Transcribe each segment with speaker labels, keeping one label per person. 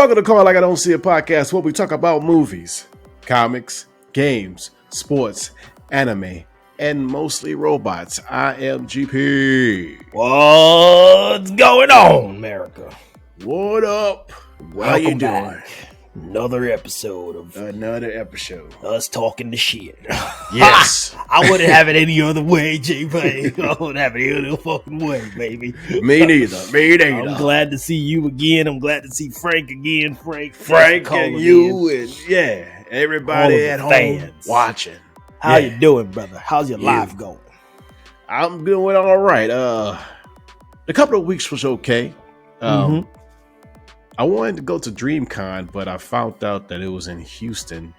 Speaker 1: Welcome to Call Like I Don't See a Podcast, where we talk about movies, comics, games, sports, anime, and mostly robots. I am GP.
Speaker 2: What's going on, America?
Speaker 1: What up?
Speaker 2: How you doing? Another episode of us talking the shit.
Speaker 1: Yes.
Speaker 2: I wouldn't have it any other way, GP. I wouldn't have it any other fucking way, baby.
Speaker 1: Me neither.
Speaker 2: I'm glad to see you again. I'm glad to see Frank again.
Speaker 1: Frank and you and everybody at home
Speaker 2: fans
Speaker 1: watching.
Speaker 2: How you doing, brother? How's your life going?
Speaker 1: I'm doing all right. A couple of weeks was okay. I wanted to go to DreamCon, but I found out that it was in Houston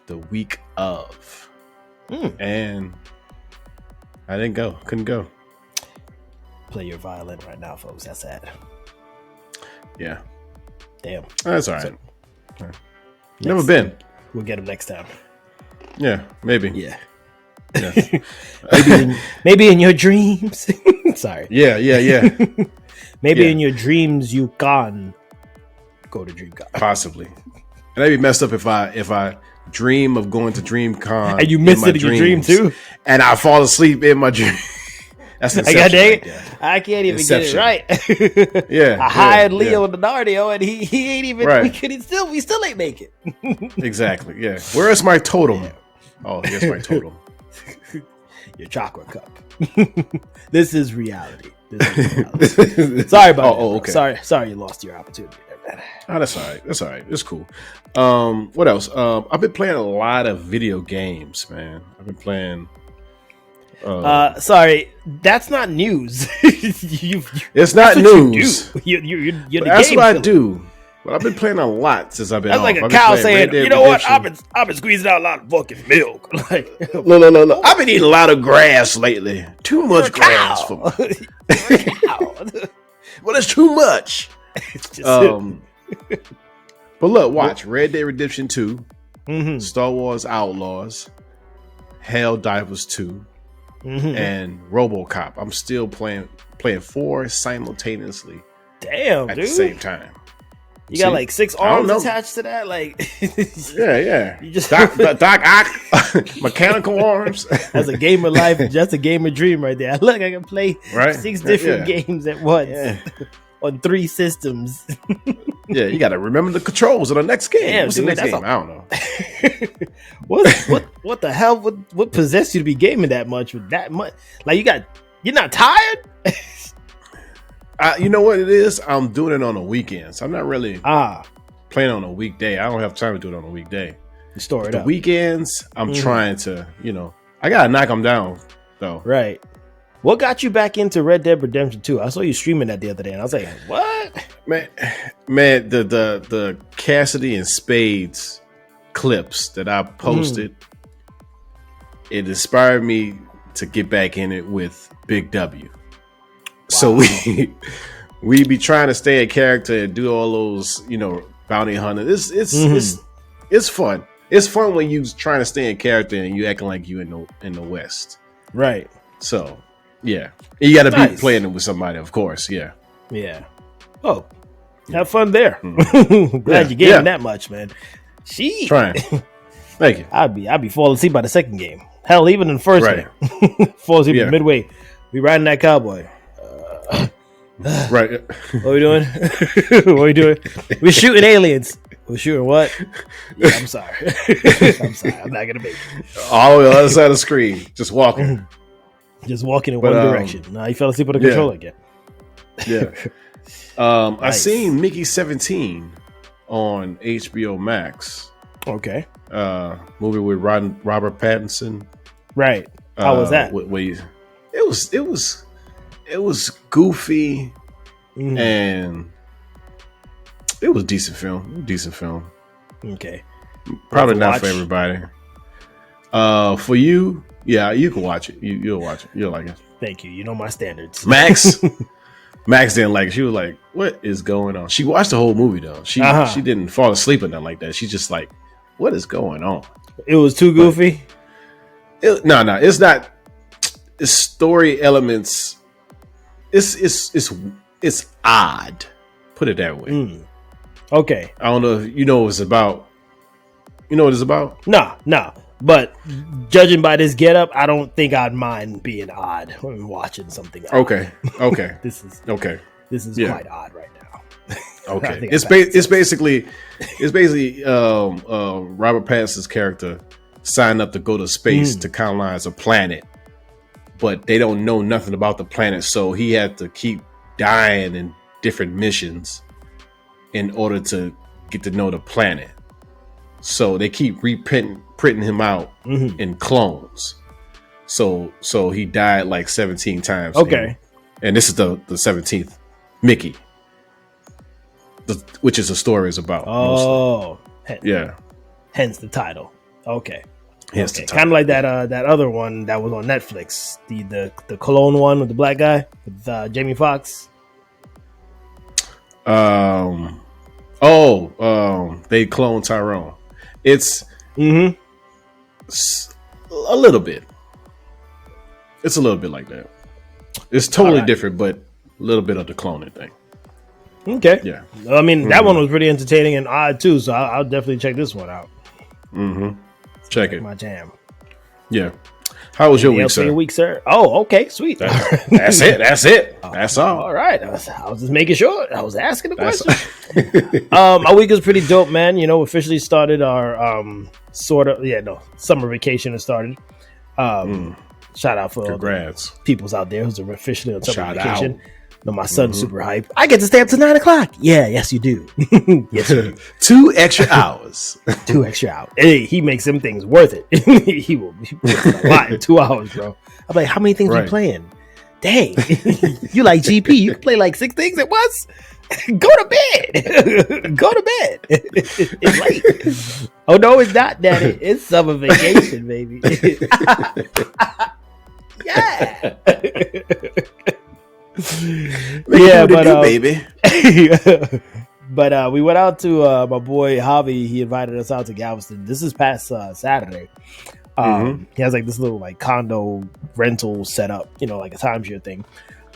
Speaker 1: the week of. And I didn't go. Couldn't go.
Speaker 2: Play your violin right now, folks. That's sad.
Speaker 1: Yeah.
Speaker 2: Damn.
Speaker 1: That's all right. Never been.
Speaker 2: We'll get him next time.
Speaker 1: Yeah, maybe.
Speaker 2: Yeah.
Speaker 1: Yeah.
Speaker 2: maybe in your dreams. Sorry.
Speaker 1: Yeah.
Speaker 2: Maybe in your dreams you can go to DreamCon.
Speaker 1: Possibly. And that'd be messed up if I dream of going to DreamCon
Speaker 2: and you miss it in your dream too,
Speaker 1: and I fall asleep in my dream. That's Inception.
Speaker 2: I can't even Inception. Get it right.
Speaker 1: I
Speaker 2: hired Leo Leonardo, and he ain't even. Right. We still ain't make it.
Speaker 1: Exactly. Yeah. Where is my totem? Yeah. Oh, here's my totem.
Speaker 2: Your chakra cup. This is reality. Sorry about that. Okay. Sorry you lost your opportunity there, man.
Speaker 1: Oh, that's all right. It's cool. What else? I've been playing a lot of video games, man. I've been playing.
Speaker 2: Sorry, that's not news.
Speaker 1: It's not news.
Speaker 2: You're
Speaker 1: that's what I do. But I've been playing a lot since I've been.
Speaker 2: That's like a cow saying, "You know what? I've been squeezing out a lot of fucking milk." Like,
Speaker 1: no. I've been eating a lot of grass lately. Too much grass for me. Well, it's too much.
Speaker 2: It's just
Speaker 1: but look, watch Red Dead Redemption 2, Star Wars Outlaws, Helldivers 2, and RoboCop. I'm still playing 4 simultaneously.
Speaker 2: Damn,
Speaker 1: at
Speaker 2: dude.
Speaker 1: the same time.
Speaker 2: You got like 6 arms attached to that, like
Speaker 1: yeah.
Speaker 2: You just
Speaker 1: Doc Ock, mechanical arms.
Speaker 2: That's a gamer life. That's a gamer dream right there. Look, I can play 6 different games at once on 3 systems.
Speaker 1: Yeah, you got to remember the controls of the next game.
Speaker 2: Damn,
Speaker 1: what's the next game? I don't know.
Speaker 2: What the hell? What possessed you to be gaming that much with that much? Like you're not tired?
Speaker 1: You know what it is? I'm doing it on the weekends. I'm not really playing on a weekday. I don't have time to do it on a weekday.
Speaker 2: You store it
Speaker 1: the
Speaker 2: up.
Speaker 1: Weekends, I'm trying to, I gotta knock them down though.
Speaker 2: Right. What got you back into Red Dead Redemption 2? I saw you streaming that the other day, and I was like, "What?"
Speaker 1: Man, the Cassidy and Spades clips that I posted, it inspired me to get back in it with Big W. Wow. So we be trying to stay in character and do all those, bounty hunters. It's fun. It's fun when you trying to stay in character and you acting like you in the West.
Speaker 2: Right.
Speaker 1: So yeah, you got to be playing it with somebody, of course. Yeah.
Speaker 2: Oh, have fun there. Glad you gave him that much, man.
Speaker 1: Trying. Thank you.
Speaker 2: I'd be falling asleep by the second game. Hell, even in the first game, fall asleep midway. We riding that cowboy.
Speaker 1: Right.
Speaker 2: What are we doing? We're shooting aliens. We're shooting what? Yeah, I'm sorry. I'm not gonna make it.
Speaker 1: All the other side of the screen, just walking.
Speaker 2: Just walking in one direction. Nah, you fell asleep with the controller again.
Speaker 1: Yeah. Nice. I seen Mickey 17 on HBO Max.
Speaker 2: Okay.
Speaker 1: Movie with Robert Pattinson.
Speaker 2: Right. How was that?
Speaker 1: It was goofy and it was decent film.
Speaker 2: Okay.
Speaker 1: Probably not for everybody. For you, yeah, you can watch it. You'll watch it. You'll like it.
Speaker 2: Thank you. You know my standards.
Speaker 1: Max didn't like it. She was like, "What is going on?" She watched the whole movie though. She didn't fall asleep or nothing like that. She's just like, "What is going on?"
Speaker 2: It was too goofy.
Speaker 1: No, it's not. It's story elements. It's odd. Put it that way.
Speaker 2: Okay.
Speaker 1: I don't know if you know what it's about. You know what it's about?
Speaker 2: No. But judging by this getup, I don't think I'd mind being odd when watching something.
Speaker 1: Okay.
Speaker 2: This is quite odd right now.
Speaker 1: Okay. It's basically Robert Pattinson's character signed up to go to space to colonize a planet, but they don't know nothing about the planet, so he had to keep dying in different missions in order to get to know the planet. So they keep printing him out in clones. So he died like 17 times.
Speaker 2: Okay.
Speaker 1: And this is the 17th Mickey, which is the story is about.
Speaker 2: Oh,
Speaker 1: yeah.
Speaker 2: Hence the title. Okay.
Speaker 1: Hence the title.
Speaker 2: Kind of like that other one that was on Netflix, the Cologne one with the black guy with Jamie Foxx.
Speaker 1: They clone Tyrone. It's a little bit. It's a little bit like that. It's totally different, but a little bit of the cloning thing.
Speaker 2: Okay.
Speaker 1: Yeah.
Speaker 2: I mean, that one was pretty entertaining and odd too, so I'll definitely check this one out.
Speaker 1: Check it.
Speaker 2: My jam.
Speaker 1: Yeah. How was your week, sir?
Speaker 2: Oh, okay, sweet.
Speaker 1: That's it. That's all.
Speaker 2: All right. I was just making sure. I was asking the question. My week was pretty dope, man. You know, officially started our summer vacation has started. Shout out for
Speaker 1: congrats
Speaker 2: all the peoples out there who's officially on summer vacation.
Speaker 1: Out.
Speaker 2: No, my son's super hype. I get to stay up to 9 o'clock. Yeah, yes you do. Yes you do.
Speaker 1: 2 extra hours.
Speaker 2: 2 extra hours. Hey, he makes them things worth it. he puts a lot in 2 hours, bro. I'm like, how many things are you playing? Dang. You like GP. You can play like 6 things at once? Go to bed. Go to bed. It's late. Oh, no, it's not, Daddy. It's summer vacation, baby. Yeah.
Speaker 1: Baby.
Speaker 2: But we went out to my boy Javi. He invited us out to Galveston. This is past Saturday. He has like this little like condo rental setup, you know, like a timeshare thing.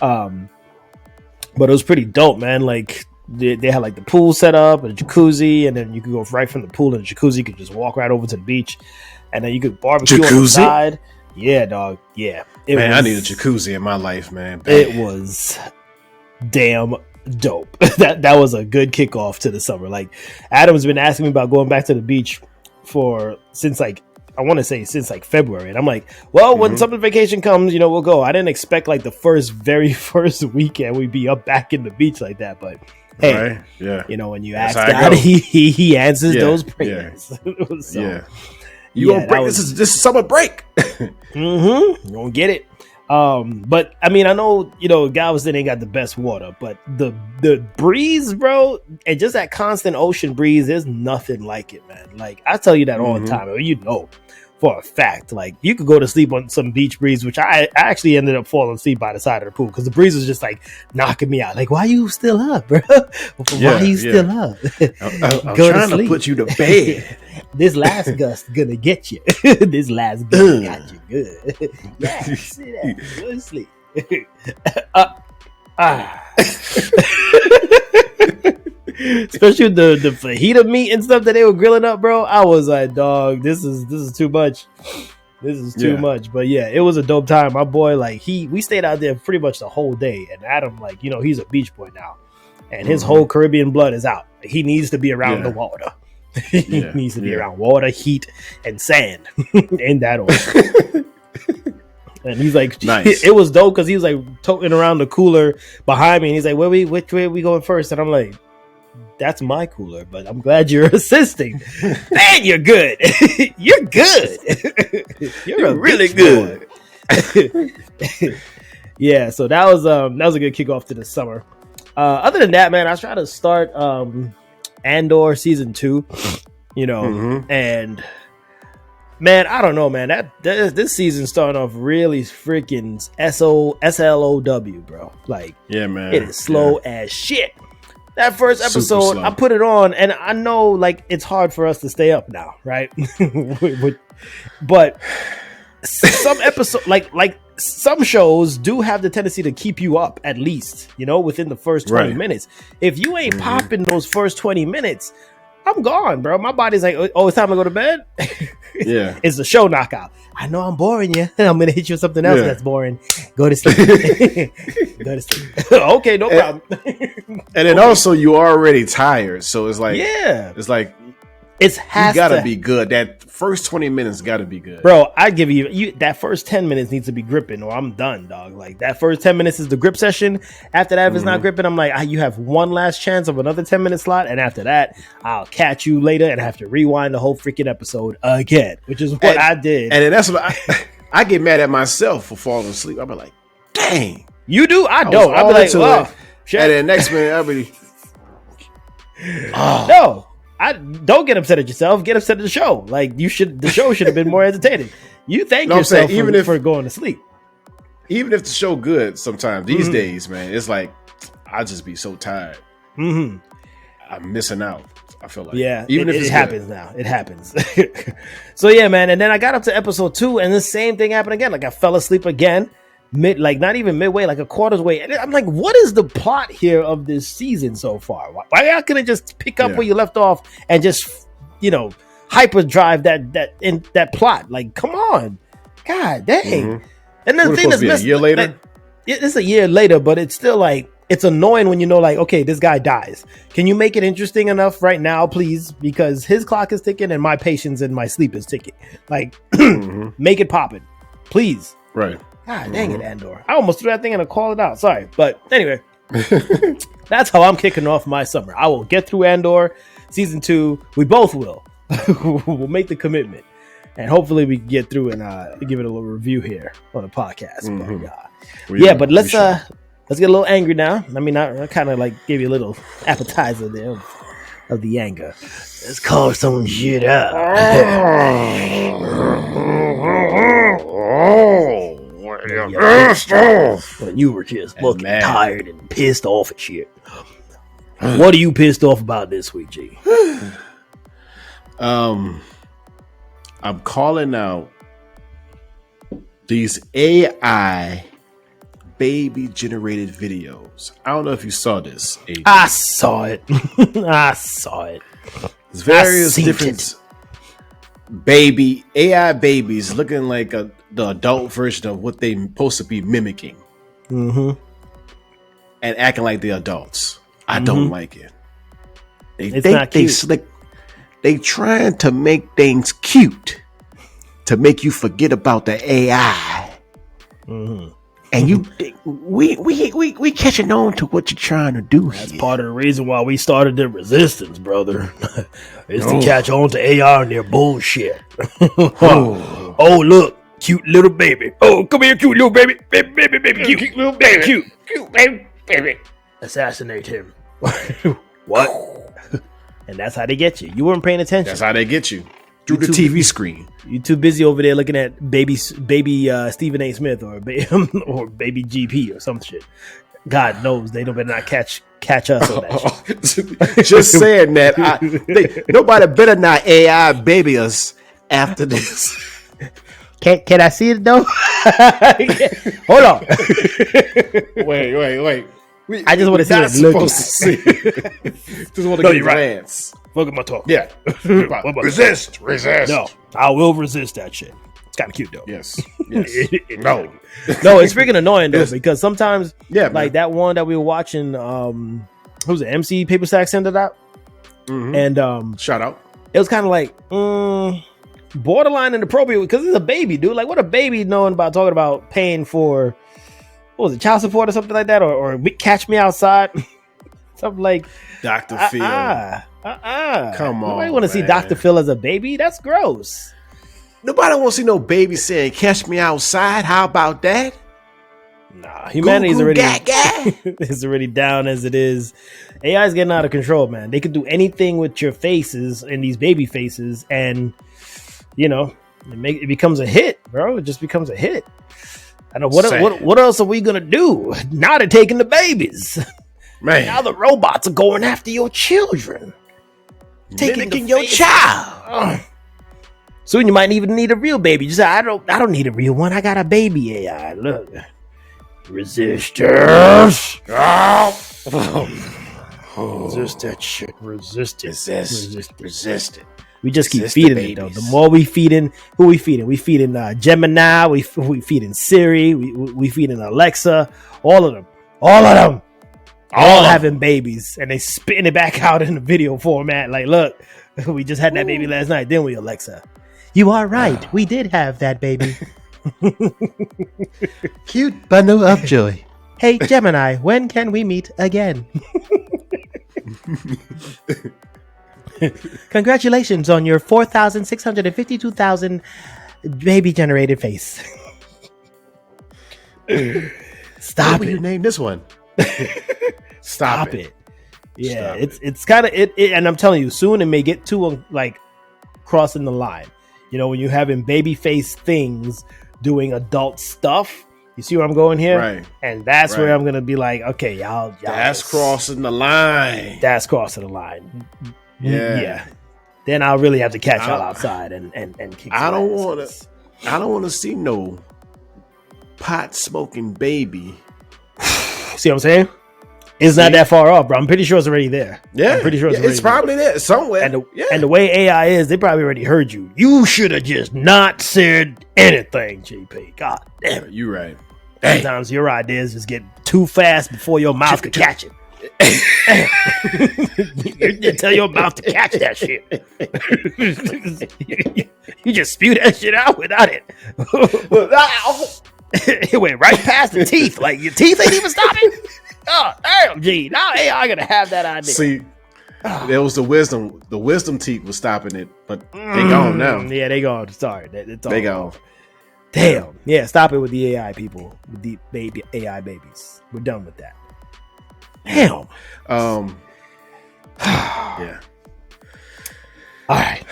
Speaker 2: But it was pretty dope, man. Like they had like the pool set up and a jacuzzi, and then you could go right from the pool and the jacuzzi. You could just walk right over to the beach, and then you could barbecue on the side. Yeah, dog. Yeah.
Speaker 1: I need a jacuzzi in my life, man.
Speaker 2: It was damn dope. that was a good kickoff to the summer. Like Adam's been asking me about going back to the beach since February, and I'm like, well, when summer vacation comes, you know, we'll go. I didn't expect like the very first weekend we'd be up back in the beach like that, but hey, you know, when you ask God, he answers those prayers.
Speaker 1: Yeah. You gonna break this is summer break.
Speaker 2: You gonna get it. But I mean, I know, you know, Galveston ain't got the best water, but the breeze, bro, and just that constant ocean breeze, there's nothing like it, man. Like I tell you that all the time. I mean, you know, for a fact, like you could go to sleep on some beach breeze, which I actually ended up falling asleep by the side of the pool because the breeze was just like knocking me out. Like, why are you still up, bro? Why are you still up?
Speaker 1: I'm trying to put you to bed.
Speaker 2: This last gust gonna get you. This last gust got you good. Yeah, sit down, go to sleep. Especially the fajita meat and stuff that they were grilling up, bro. I was like, dog, this is too much. This is too much. But yeah, it was a dope time. My boy, like we stayed out there pretty much the whole day. And Adam, like, you know, he's a beach boy now, and his whole Caribbean blood is out. He needs to be around the water. He needs to be around water, heat, and sand in that order. And he's like, nice. It was dope because he was like toting around the cooler behind me, and he's like, which way are we going first? And I'm like, that's my cooler, but I'm glad you're assisting. Man, you're good. You're good. You're really good. Yeah, so that was a good kickoff to the summer. Other than that, man, I was trying to start Andor season 2, you know, and man, I don't know, man. This season starting off really freaking SLOW, bro. Like, yeah, man, it is slow as shit. That first episode, I put it on, and I know, like, it's hard for us to stay up now, right? But some episode, like some shows do have the tendency to keep you up at least, within the first 20 minutes. If you ain't popping those first 20 minutes, I'm gone, bro. My body's like, oh, it's time to go to bed.
Speaker 1: Yeah,
Speaker 2: it's the show knockout. I know I'm boring you. I'm gonna hit you with something else that's boring. Go to sleep. Go to sleep. Okay, no problem.
Speaker 1: And then also you are already tired, so it's like, it's like
Speaker 2: you
Speaker 1: gotta be good. That first 20 minutes gotta be good,
Speaker 2: bro. I give you that first 10 minutes needs to be gripping, or I'm done, dog. Like that first 10 minutes is the grip session. After that, if it's not gripping, I'm like, you have one last chance of another 10-minute slot, and after that, I'll catch you later and have to rewind the whole freaking episode again, which is what I did.
Speaker 1: And then that's what I get mad at myself for falling asleep. I'm like, dang,
Speaker 2: you do? I don't. I'll be like, oh, shit.
Speaker 1: And then next minute, I'll be,
Speaker 2: no. I don't get upset at yourself. Get upset at the show. Like the show should have been more entertaining. You thank yourself for going to sleep.
Speaker 1: Even if the show good, sometimes these days, man, it's like I just be so tired. I'm missing out. I feel like
Speaker 2: even if it happens now, it happens. So yeah, man. And then I got up to episode 2, and the same thing happened again. Like I fell asleep again. Not even midway, like a quarter's way. And I'm like, what is the plot here of this season so far? Why y'all couldn't just pick up where you left off and just, hyperdrive that plot? Like, come on, god dang! And then the thing is,
Speaker 1: a year later.
Speaker 2: It's a year later, but it's still like it's annoying when like, okay, this guy dies. Can you make it interesting enough right now, please? Because his clock is ticking and my patience and my sleep is ticking. Like, make it poppin', please.
Speaker 1: Right.
Speaker 2: God dang it, Andor. I almost threw that thing and I called it out. Sorry. But anyway, that's how I'm kicking off my summer. I will get through Andor season 2. We both will. We'll make the commitment. And hopefully we can get through and give it a little review here on the podcast. But let's get a little angry now. I mean, I kind of like gave you a little appetizer there of the anger. Let's call some shit up. When you were just looking tired and pissed off and shit. What are you pissed off about this week, G?
Speaker 1: I'm calling out these AI baby generated videos. I don't know if you saw this, AJ.
Speaker 2: I saw it.
Speaker 1: There's various different AI babies looking like the adult version of what they supposed to be mimicking, and acting like they're adults. I don't like it. They think they slick. They trying to make things cute to make you forget about the AI. And we catching on to what you're trying to do.
Speaker 2: That's part of the reason why we started the resistance, brother. Is to catch on to AI and their bullshit. Oh, look, cute little baby. Oh, come here, cute little baby. Baby, cute little baby. Cute baby. Assassinate him. What? And that's how they get you. You weren't paying attention.
Speaker 1: That's how they get you. Through the TV screen.
Speaker 2: You're too busy over there looking at baby Stephen A. Smith or baby GP or some shit. God knows they better not catch us on that shit.
Speaker 1: Just saying that. Nobody better not AI baby us after this.
Speaker 2: Can I see it though? Hold on.
Speaker 1: Wait.
Speaker 2: I just want to see it.
Speaker 1: Supposed to see. Just want to get a glance.
Speaker 2: Fuck my talk.
Speaker 1: Yeah. Resist.
Speaker 2: No, I will resist that shit. It's kind of cute though.
Speaker 1: Yes.
Speaker 2: No, it's freaking annoying though because sometimes, like that one that we were watching, who was it? MC Paper Sack sent it out, and
Speaker 1: shout out.
Speaker 2: It was kind of like borderline inappropriate because it's a baby, dude. Like, what a baby knowing about talking about paying for. What was it, child support or something like that, or catch me outside, something like
Speaker 1: Dr. Phil. Come on,
Speaker 2: nobody want to see Dr. Phil as a baby. That's gross.
Speaker 1: Nobody want to see no baby saying "catch me outside." How about that?
Speaker 2: Nah, humanity's already is already down as it is. AI is getting out of control, man. They can do anything with your faces and these baby faces, and it becomes a hit, bro. It just becomes a hit. I know what else are we gonna do? Now they're taking the babies.
Speaker 1: Man.
Speaker 2: Now the robots are going after your children. Taking your child. Soon you might even need a real baby. You say, I don't need a real one. I got a baby AI. Look. Resistance. Resist that shit. Resist it. We just keep feeding it though. The more we feeding, who we feeding? We feeding Gemini. We feeding Siri. We feeding Alexa. All of them. All having babies, and they spitting it back out in the video format. Like, look, we just had that baby last night, didn't we, Alexa? You are right. We did have that baby.
Speaker 3: Cute bundle of joy.
Speaker 2: Hey, Gemini, when can we meet again? Congratulations on your 4,652,000 baby generated face. Stop
Speaker 1: it. You name this one. Stop it.
Speaker 2: Yeah, it's kind of it, and I'm telling you, soon it may get to like crossing the line. You know, when you're having baby face things doing adult stuff. You see where I'm going here?
Speaker 1: Right.
Speaker 2: And that's where I'm gonna be like, okay, y'all.
Speaker 1: That's crossing the line.
Speaker 2: That's crossing the line.
Speaker 1: Yeah.
Speaker 2: Then I'll really have to catch y'all outside and kick.
Speaker 1: I don't want to see no pot smoking baby.
Speaker 2: See what I'm saying? It's not that far off, bro. I'm pretty sure it's already there.
Speaker 1: Yeah,
Speaker 2: I'm pretty sure
Speaker 1: it's probably there somewhere.
Speaker 2: And the way AI is, they probably already heard you. You should have just not said anything, GP. God damn it.
Speaker 1: You're right.
Speaker 2: Sometimes your ideas just get too fast before your mouth can catch it. You tell your mouth to catch that shit. You just spew that shit out without it. It went right past the teeth. Like, your teeth ain't even stopping. Oh, damn, G. Now AI gonna have that idea.
Speaker 1: See, there was the wisdom. The wisdom teeth was stopping it, but they gone now.
Speaker 2: Yeah, they gone. Sorry, it's all
Speaker 1: they gone.
Speaker 2: Damn. Yeah, stop it with the AI people, with the baby AI babies. We're done with that. Damn.
Speaker 1: Yeah.
Speaker 2: All right.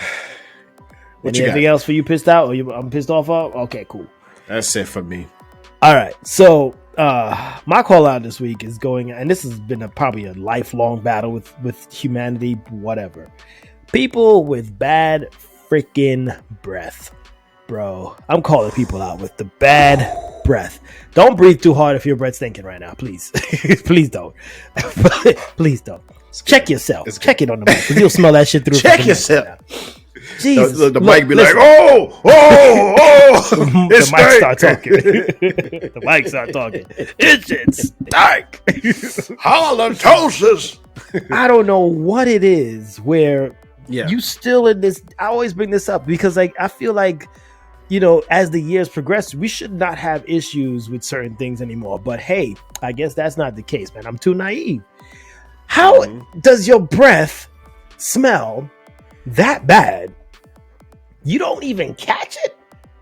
Speaker 2: Anything else for you pissed out? Or I'm pissed off of? Okay, cool.
Speaker 1: That's it for me.
Speaker 2: All right. So my call out this week is going, and this has been probably a lifelong battle with humanity, whatever. People with bad freaking breath. Bro, I'm calling people out with the bad breath. Don't breathe too hard if your breath's stinking right now, please. Please don't. Please don't. Check yourself. Check it on the mic, because you'll smell that shit through.
Speaker 1: Check yourself.
Speaker 2: Right Jesus.
Speaker 1: The mic be like, oh.
Speaker 2: The mic start talking. The mic start talking. It's stank.
Speaker 1: Halitosis.
Speaker 2: I don't know what it is where you still in this. I always bring this up because I feel like, you know, as the years progress, we should not have issues with certain things anymore. But hey, I guess that's not the case, man. I'm too naive. How does your breath smell that bad? You don't even catch it,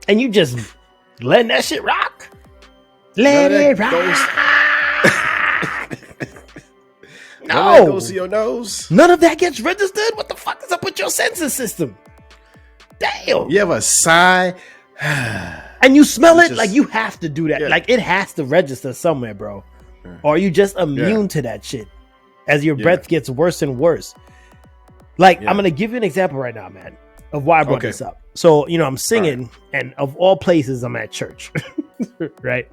Speaker 2: and you just letting that shit rock. Let it rock. No,
Speaker 1: that goes to your nose.
Speaker 2: None of that gets registered. What the fuck is up with your sensor system? Damn.
Speaker 1: You have a sigh.
Speaker 2: And you smell it, like you have to do that. Yeah. Like it has to register somewhere, bro. Or are you just immune to that shit as your breath gets worse and worse? Like, I'm going to give you an example right now, man, of why I brought this up. So, you know, I'm singing, and of all places, I'm at church, right?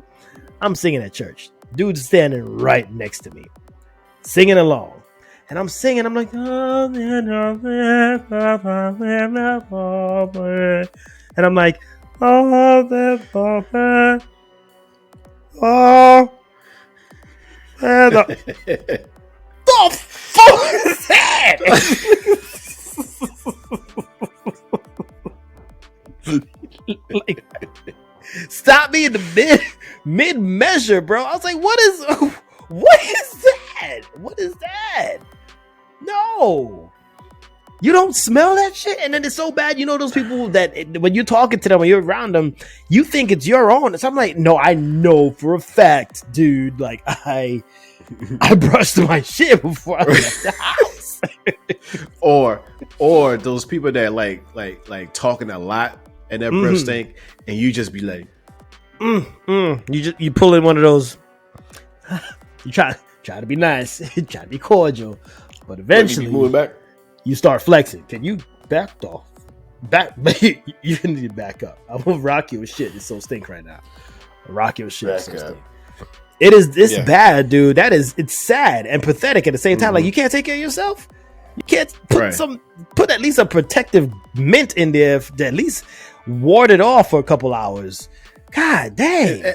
Speaker 2: I'm singing at church. Dude's standing right next to me, singing along. And I'm singing, I'm like, and I'm like, the fuck is that? Like, stop me in the mid measure, bro. I was like, what is that? What is that? No. You don't smell that shit? And then it's so bad, you know, those people that when you're talking to them, when you're around them, you think it's your own. So I'm like, no, I know for a fact, dude, like I brushed my shit before I left the house.
Speaker 1: or those people that like talking a lot and their breath stink, and you just be like,
Speaker 2: you pull in one of those. You try to be nice, try to be cordial, but eventually
Speaker 1: moving back.
Speaker 2: You start flexing. Can you back off? back. You need to back up. I'm gonna rock you with shit. It's so stink right now. Rock you with shit. It's so stink. It is this bad, dude. It's sad and pathetic at the same time. Like, you can't take care of yourself. You can't put at least a protective mint in there to at least ward it off for a couple hours. God dang.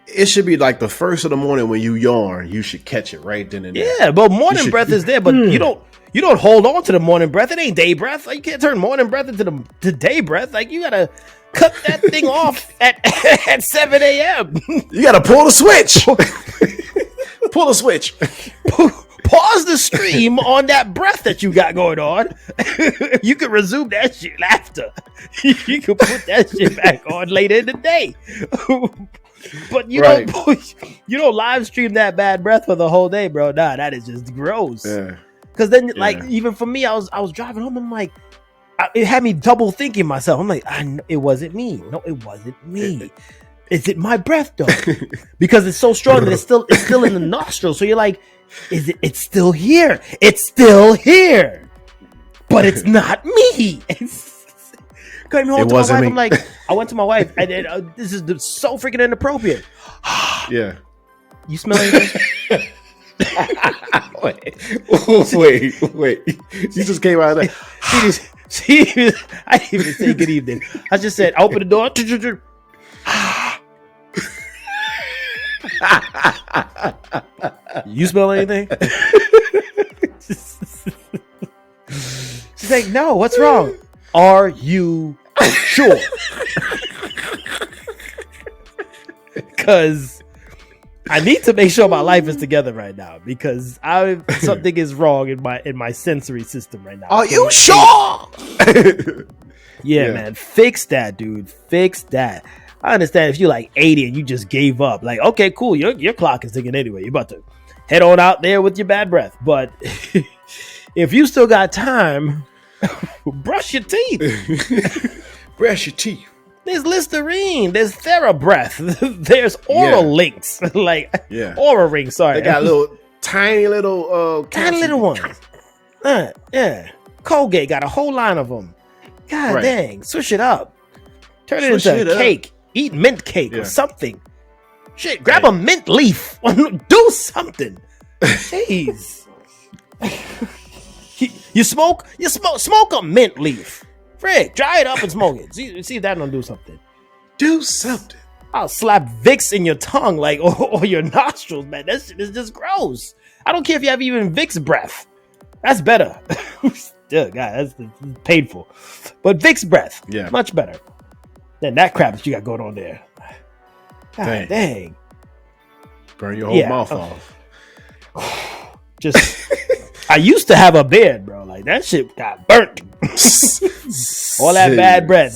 Speaker 1: It should be like the first of the morning when you yawn, you should catch it right then and there.
Speaker 2: Yeah, but morning breath is there, but you don't hold on to the morning breath. It ain't day breath. Like, you can't turn morning breath into day breath. Like, you gotta cut that thing off at 7 a.m.
Speaker 1: You gotta pull the switch. Pull the switch.
Speaker 2: Pause the stream on that breath that you got going on. You can resume that shit after. You can put that shit back on later in the day. But you don't live stream that bad breath for the whole day, bro. Nah, that is just gross. Yeah. Because then, like, even for me, I was driving home. I'm like, it had me double thinking myself. I'm like, it wasn't me. No, it wasn't me. Is it my breath though? Because it's so strong that it's still in the nostril. So you're like, it's still here. It's still here. But it's not me. Came home to my wife. I'm like, I went to my wife. And this is so freaking inappropriate.
Speaker 1: Yeah.
Speaker 2: You smell anything?
Speaker 1: Wait. She just came out of there.
Speaker 2: I didn't even say good evening. I just said, open the door. You smell anything? She's like, no, what's wrong? Are you sure? Because I need to make sure my life is together right now, because something is wrong in my sensory system right now.
Speaker 1: Are you sure?
Speaker 2: Yeah, man. Fix that, dude. Fix that. I understand if you're like 80 and you just gave up. Like, okay, cool. Your clock is ticking anyway. You're about to head on out there with your bad breath. But if you still got time, brush your teeth.
Speaker 1: Brush your teeth.
Speaker 2: There's Listerine. There's TheraBreath. There's Oral Links. Aura Rings. Sorry,
Speaker 1: they got tiny little
Speaker 2: ones. Yeah. Colgate got a whole line of them. God dang, switch it up. Turn it into a cake. Eat mint cake or something. Shit, grab a mint leaf. Do something. Jeez. You smoke a mint leaf. Frick, dry it up and smoke it. See if that don't do something.
Speaker 1: Do something.
Speaker 2: I'll slap Vicks in your tongue, like, or your nostrils, man. That shit is just gross. I don't care if you have even Vicks breath. That's better. God, that's painful. But Vicks breath, much better than that crap that you got going on there. God dang.
Speaker 1: Burn your whole mouth off.
Speaker 2: Just, I used to have a beard, bro. Like, that shit got burnt. All that bad breath.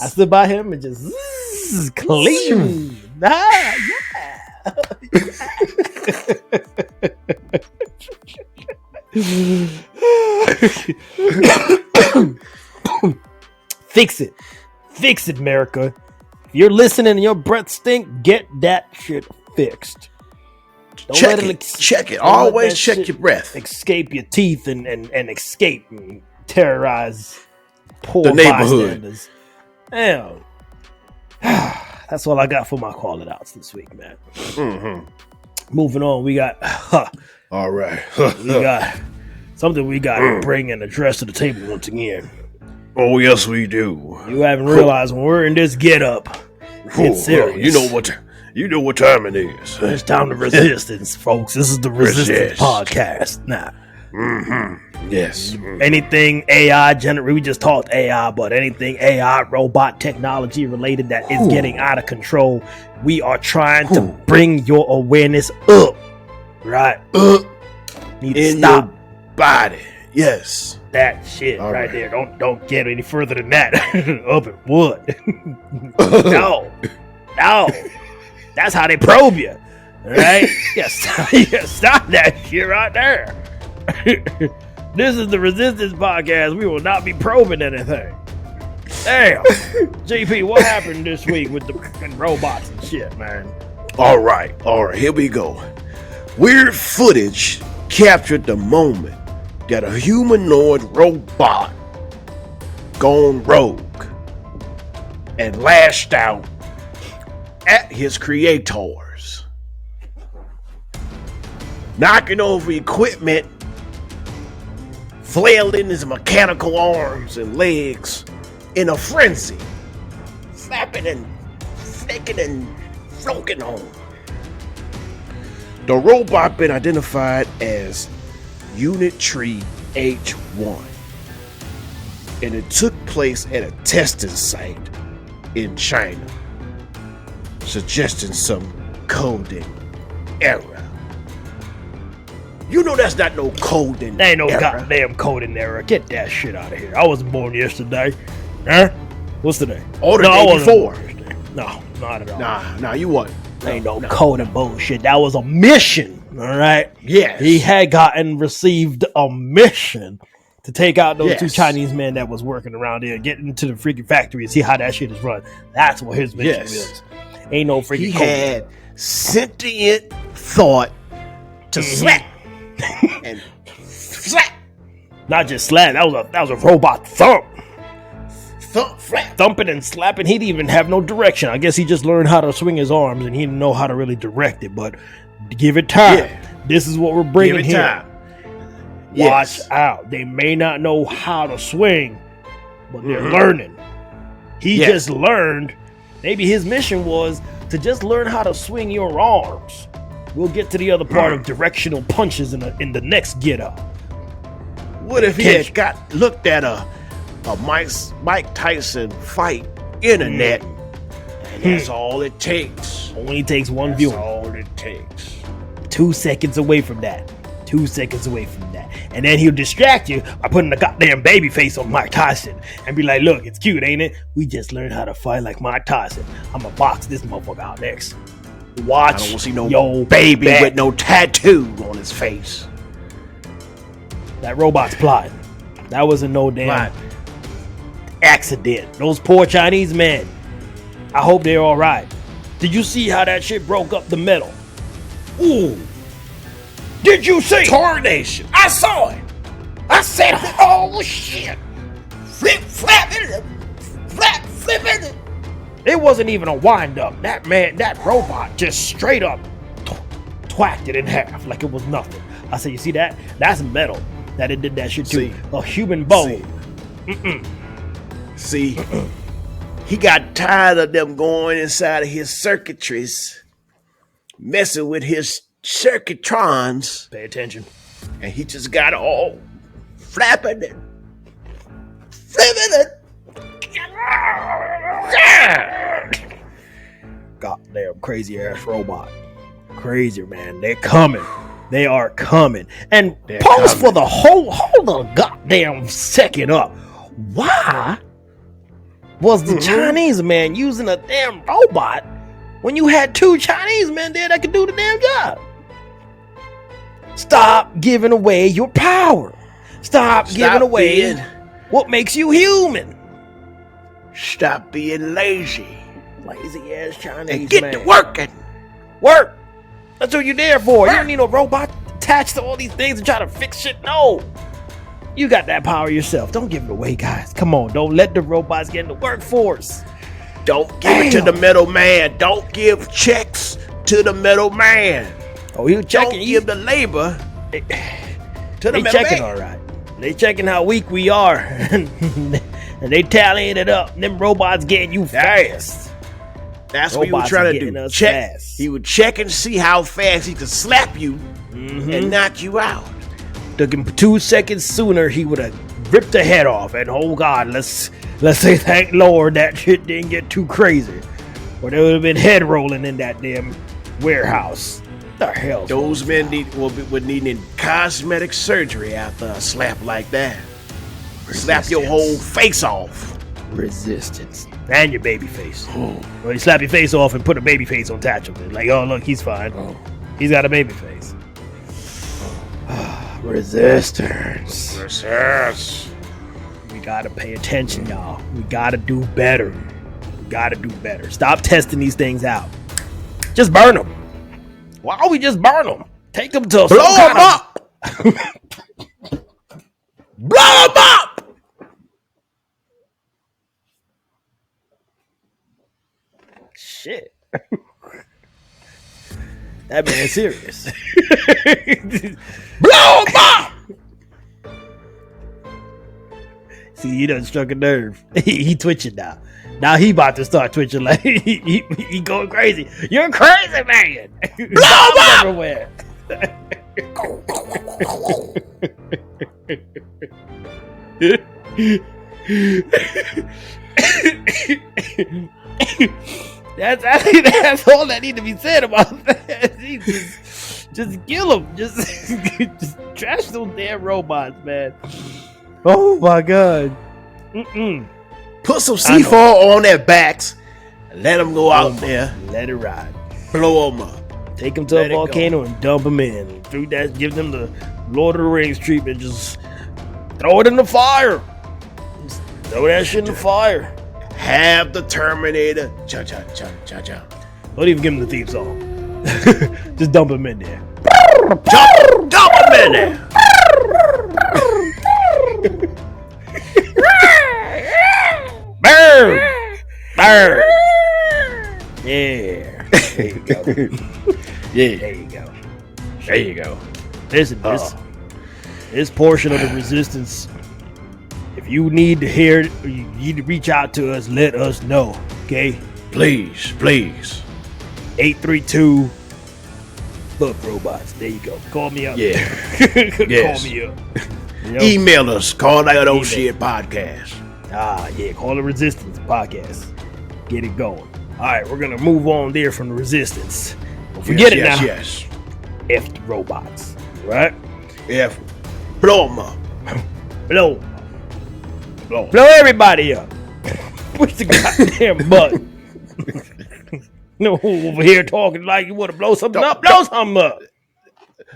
Speaker 2: I stood by him and just clean. Fix it, America. If you're listening and your breath stink, get that shit fixed.
Speaker 1: Check it. Always check your breath.
Speaker 2: Escape your teeth and escape and terrorize poor
Speaker 1: the neighborhood.
Speaker 2: Bystanders. Damn. That's all I got for my call it outs this week, man.
Speaker 1: Mm-hmm.
Speaker 2: Moving on, we got
Speaker 1: all right.
Speaker 2: We got something we got to bring and address to the table once again.
Speaker 1: Oh yes, we do.
Speaker 2: You haven't realized when we're in this get up, it's serious.
Speaker 1: You know what time it is.
Speaker 2: It's time to resistance, folks. This is the Resistance Podcast. Nah.
Speaker 1: Mm-hmm. Yes.
Speaker 2: Anything AI generated, we just talked AI, but anything AI, robot technology related that is getting out of control, we are trying to bring your awareness up. Right? Need to stop.
Speaker 1: Your body. Yes.
Speaker 2: That shit all right there. Don't get any further than that. Up it would. No. That's how they probe you. Right? Yes. Stop that shit right there. This is the Resistance Podcast. We will not be probing anything. Damn. JP, what happened this week with the robots and shit, man?
Speaker 1: All right. Here we go. Weird footage captured the moment that a humanoid robot gone rogue and lashed out at his creators, knocking over equipment, flailing his mechanical arms and legs in a frenzy, slapping and flicking and floating on. The robot been identified as Unit Tree H1, and it took place at a testing site in China, suggesting some coding error. You know that's not no coding
Speaker 2: There ain't no
Speaker 1: error.
Speaker 2: goddamn coding error. Get that shit out of here. I wasn't born yesterday. Huh? What's today?
Speaker 1: Or the
Speaker 2: No, I
Speaker 1: day
Speaker 2: wasn't
Speaker 1: before.
Speaker 2: born yesterday. No, not at all.
Speaker 1: Nah, you wasn't.
Speaker 2: Ain't no coding bullshit. That was a mission. All right.
Speaker 1: Yes.
Speaker 2: He had received a mission to take out those two
Speaker 1: Yes.
Speaker 2: Chinese men that was working around there, get into the freaking factory and see how that shit is run. That's what his mission
Speaker 1: Yes.
Speaker 2: is. Ain't no freaking
Speaker 1: He
Speaker 2: coding.
Speaker 1: had sentient thought to slap and slap,
Speaker 2: Not just slap. That was a robot thump.
Speaker 1: flap.
Speaker 2: Thumping and slapping. He didn't even have no direction. I guess he just learned how to swing his arms and he didn't know how to really direct it. But give it time.
Speaker 1: Yeah.
Speaker 2: This is what we're bringing
Speaker 1: Give it
Speaker 2: here.
Speaker 1: time.
Speaker 2: Watch
Speaker 1: Yes.
Speaker 2: out. They may not know how to swing, but they're learning. He
Speaker 1: Yes.
Speaker 2: just learned. Maybe his mission was to just learn how to swing your arms. We'll get to the other part of directional punches in the next get up.
Speaker 1: What if he had looked at a Mike Tyson fight internet, and that's all it takes.
Speaker 2: Only takes one
Speaker 1: That's
Speaker 2: view.
Speaker 1: all it takes.
Speaker 2: 2 seconds away from that. 2 seconds away from that. And then he'll distract you by putting a goddamn baby face on Mike Tyson and be like, look, it's cute, ain't it? We just learned how to fight like Mike Tyson. I'm gonna box this motherfucker out next. Watch
Speaker 1: I don't want to see no
Speaker 2: yo
Speaker 1: baby
Speaker 2: back.
Speaker 1: with no tattoo on his face.
Speaker 2: That robot's plotting. That wasn't no damn
Speaker 1: Right.
Speaker 2: accident. Those poor Chinese men. I hope they're all right. Did you see how that shit broke up the metal? Ooh. Did you see?
Speaker 1: Tarnation. I saw it. I said, oh shit. Flip, flapping, flap, flipping.
Speaker 2: It wasn't even a wind up. That robot just straight up twacked it in half like it was nothing. I said, you see that? That's metal. That it did that shit to
Speaker 1: See.
Speaker 2: a human bone.
Speaker 1: See, he got tired of them going inside of his circuitries, messing with his circuitrons,
Speaker 2: Pay attention.
Speaker 1: and he just got all flapping and flipping it.
Speaker 2: Goddamn crazy ass robot. Crazy, man. They're coming. They are coming. And
Speaker 1: They're
Speaker 2: pause
Speaker 1: coming.
Speaker 2: for the hold a goddamn second up. Why was the Chinese man using a damn robot when you had 2 Chinese men there that could do the damn job? Stop giving away your power. Stop giving away
Speaker 1: being-
Speaker 2: what makes you human.
Speaker 1: Stop being lazy
Speaker 2: Lazy ass Chinese
Speaker 1: and get
Speaker 2: man.
Speaker 1: to working.
Speaker 2: Work. That's what you're there for. You don't need no robot attached to all these things and try to fix shit. No. You got that power yourself. Don't give it away, guys. Come on. Don't let the robots get in the workforce.
Speaker 1: Don't give it to the middleman. Don't give checks to the middleman.
Speaker 2: Oh, you checking?
Speaker 1: Don't give the labor to the
Speaker 2: They
Speaker 1: middleman.
Speaker 2: checking all right. They checking how weak we are. And they tallying it up. Them robots getting you fast.
Speaker 1: That's what he was
Speaker 2: Robots
Speaker 1: trying
Speaker 2: are
Speaker 1: to
Speaker 2: getting
Speaker 1: do.
Speaker 2: us
Speaker 1: Check.
Speaker 2: fast.
Speaker 1: He would check and see how fast he could slap you and knock you out.
Speaker 2: Took him 2 seconds sooner, he would have ripped the head off. And oh God, let's say thank Lord that shit didn't get too crazy, or there would have been head rolling in that damn warehouse. The hell?
Speaker 1: Those men would need cosmetic surgery after a slap like that. Slap your whole face off.
Speaker 2: Resistance and your baby face. Well, you slap your face off and put a baby face on top of it. Like, oh look, he's fine. He's got a baby face. Resistance.
Speaker 1: Yes.
Speaker 2: We gotta pay attention, y'all. We gotta do better. We gotta do better. Stop testing these things out. Just burn them. Why don't we just burn them? Take them to
Speaker 1: Blow them up. Blow them up.
Speaker 2: shit. That man's serious. Blow him up! See, you done struck a nerve. He twitching now. Now he about to start twitching like he going crazy. You're a crazy man. Blow him up everywhere. That's all that need to be said about that. Just kill them. Just trash those damn robots, man. Oh my god.
Speaker 1: Put some C4 on their backs and let them go out there.
Speaker 2: Let it ride.
Speaker 1: Blow them up.
Speaker 2: Take them to a volcano and dump them in. Through that, give them the Lord of the Rings treatment. Just throw it in the fire. Just throw that shit in the fire.
Speaker 1: Have the Terminator. Cha cha cha cha cha.
Speaker 2: Don't even give him the theme song. Just dump him in there.
Speaker 1: Dump him in there.
Speaker 2: Burn! Burn! Yeah. There you go.
Speaker 1: Yeah.
Speaker 2: There you go.
Speaker 1: There you go.
Speaker 2: Listen, this portion of the resistance, if you need to hear it, or you need to reach out to us, let us know, okay?
Speaker 1: Please, please.
Speaker 2: 832 Fuck Robots. There you go. Call me up.
Speaker 1: Yeah.
Speaker 2: Call me up. You know?
Speaker 1: Email us. Call that old shit podcast.
Speaker 2: Yeah. Call the Resistance podcast. Get it going. All right, we're going to move on there from the Resistance. Don't forget it now.
Speaker 1: Yes.
Speaker 2: F the robots. Right?
Speaker 1: F. Blow them up.
Speaker 2: Blow everybody up. Push the goddamn button. No, over here talking like you want to blow something up. Blow something up.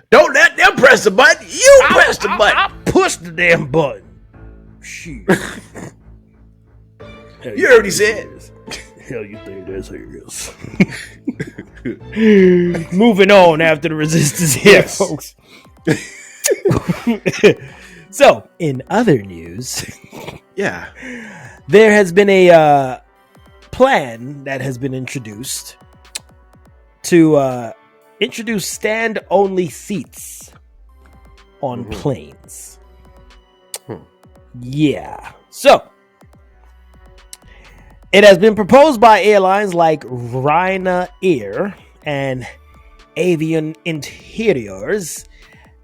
Speaker 1: Don't let them press the button. You press the button.
Speaker 2: I push the damn button. Shit.
Speaker 1: You already said.
Speaker 2: Hell, you think that's serious? Moving on after the Resistance here, folks. So, in other news, there has been a plan that has been introduced to introduce stand-only seats on planes. Yeah. So, it has been proposed by airlines like Ryanair and Avian Interiors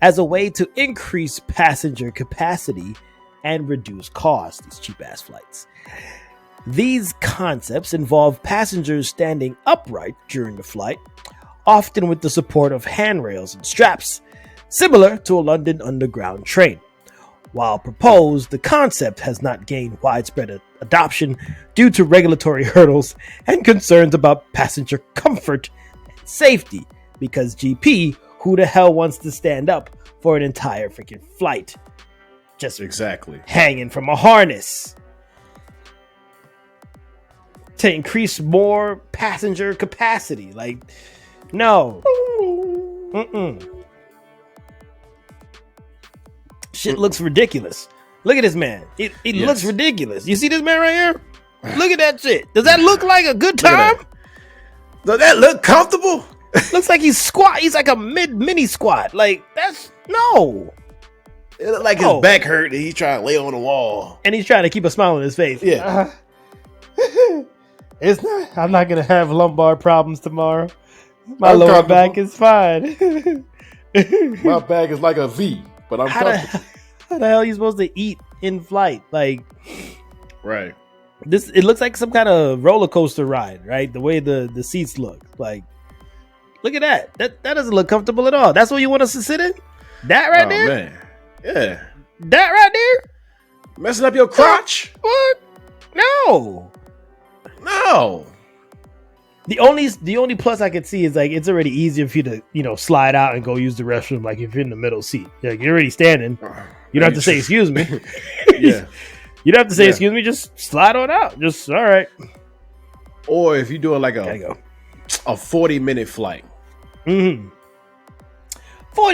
Speaker 2: as a way to increase passenger capacity and reduce costs, these cheap-ass flights. These concepts involve passengers standing upright during the flight, often with the support of handrails and straps, similar to a London Underground train. While proposed, the concept has not gained widespread adoption due to regulatory hurdles and concerns about passenger comfort and safety, because GP, who the hell wants to stand up for an entire freaking flight? Just hanging from a harness. To increase more passenger capacity. Like, no. Shit looks ridiculous. Look at this man. It looks ridiculous. You see this man right here? Look at that shit. Does that look like a good time?
Speaker 1: Does that look comfortable?
Speaker 2: Looks like he's squat. He's like a mini squat. Like, that's no.
Speaker 1: It look like his back hurt and he's trying to lay on the wall.
Speaker 2: And he's trying to keep a smile on his face.
Speaker 1: Yeah.
Speaker 2: It's not. I'm not gonna have lumbar problems tomorrow. My lower back is fine.
Speaker 1: My back is like a V, but I'm comfortable.
Speaker 2: How the hell are you supposed to eat in flight? Like,
Speaker 1: right.
Speaker 2: It looks like some kind of roller coaster ride, right? The way the seats look. Like, look at that. That doesn't look comfortable at all. That's what you want us to sit in? That right there?
Speaker 1: Man. Yeah.
Speaker 2: That right there?
Speaker 1: Messing up your crotch?
Speaker 2: What? No. The only plus I could see is like it's already easier for you to slide out and go use the restroom. Like if you're in the middle seat, like you're already standing, you don't have to say excuse me.
Speaker 1: Yeah,
Speaker 2: you don't have to say excuse me. Just slide on out. Just all right.
Speaker 1: Or if you're doing like a 40-minute flight.
Speaker 2: 40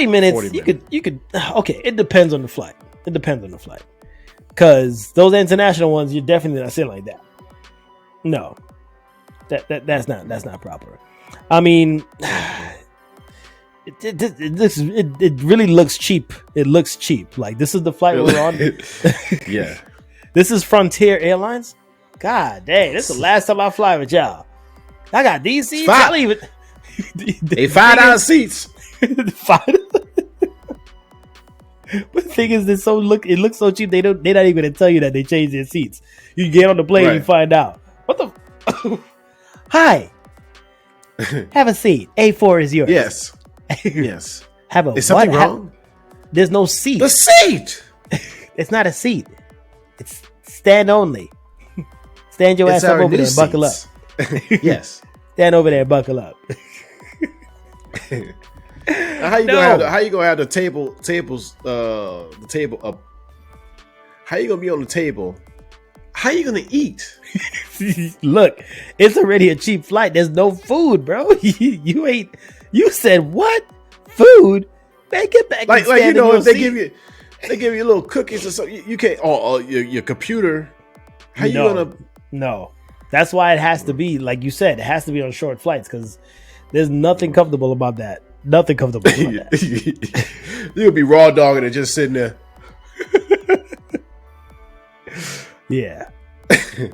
Speaker 2: minutes. You could. Okay, it depends on the flight. Because those international ones, you're definitely not sitting like that. No. That's not proper. I mean, it really looks cheap. It looks cheap. Like, this is the flight we're on.
Speaker 1: Yeah.
Speaker 2: This is Frontier Airlines. God dang, this is the last time I fly with y'all. I got these seats. I'll even
Speaker 1: they $5 seats.
Speaker 2: But the thing is, it looks so cheap. They're not even gonna tell you that they changed their seats. You get on the plane, you find out. What the? Hi. Have a seat. A4 is yours.
Speaker 1: Yes. Yes.
Speaker 2: Have a
Speaker 1: Is something wrong?
Speaker 2: There's no seat.
Speaker 1: The seat.
Speaker 2: It's not a seat. It's stand only. Stand your ass up over there and buckle up.
Speaker 1: Yes.
Speaker 2: Stand over there and buckle up.
Speaker 1: Now, how you gonna have the table up? How you gonna be on the table? How you gonna eat?
Speaker 2: Look, it's already a cheap flight. There's no food, bro. You said what? Food? Man, get back.
Speaker 1: Like you know, if they give you little cookies or something, you can't. Your computer. How you gonna?
Speaker 2: No, that's why it has to be like you said. It has to be on short flights because there's nothing comfortable about that. Nothing comfortable about that.
Speaker 1: You'll be raw dogging and just sitting there.
Speaker 2: Yeah.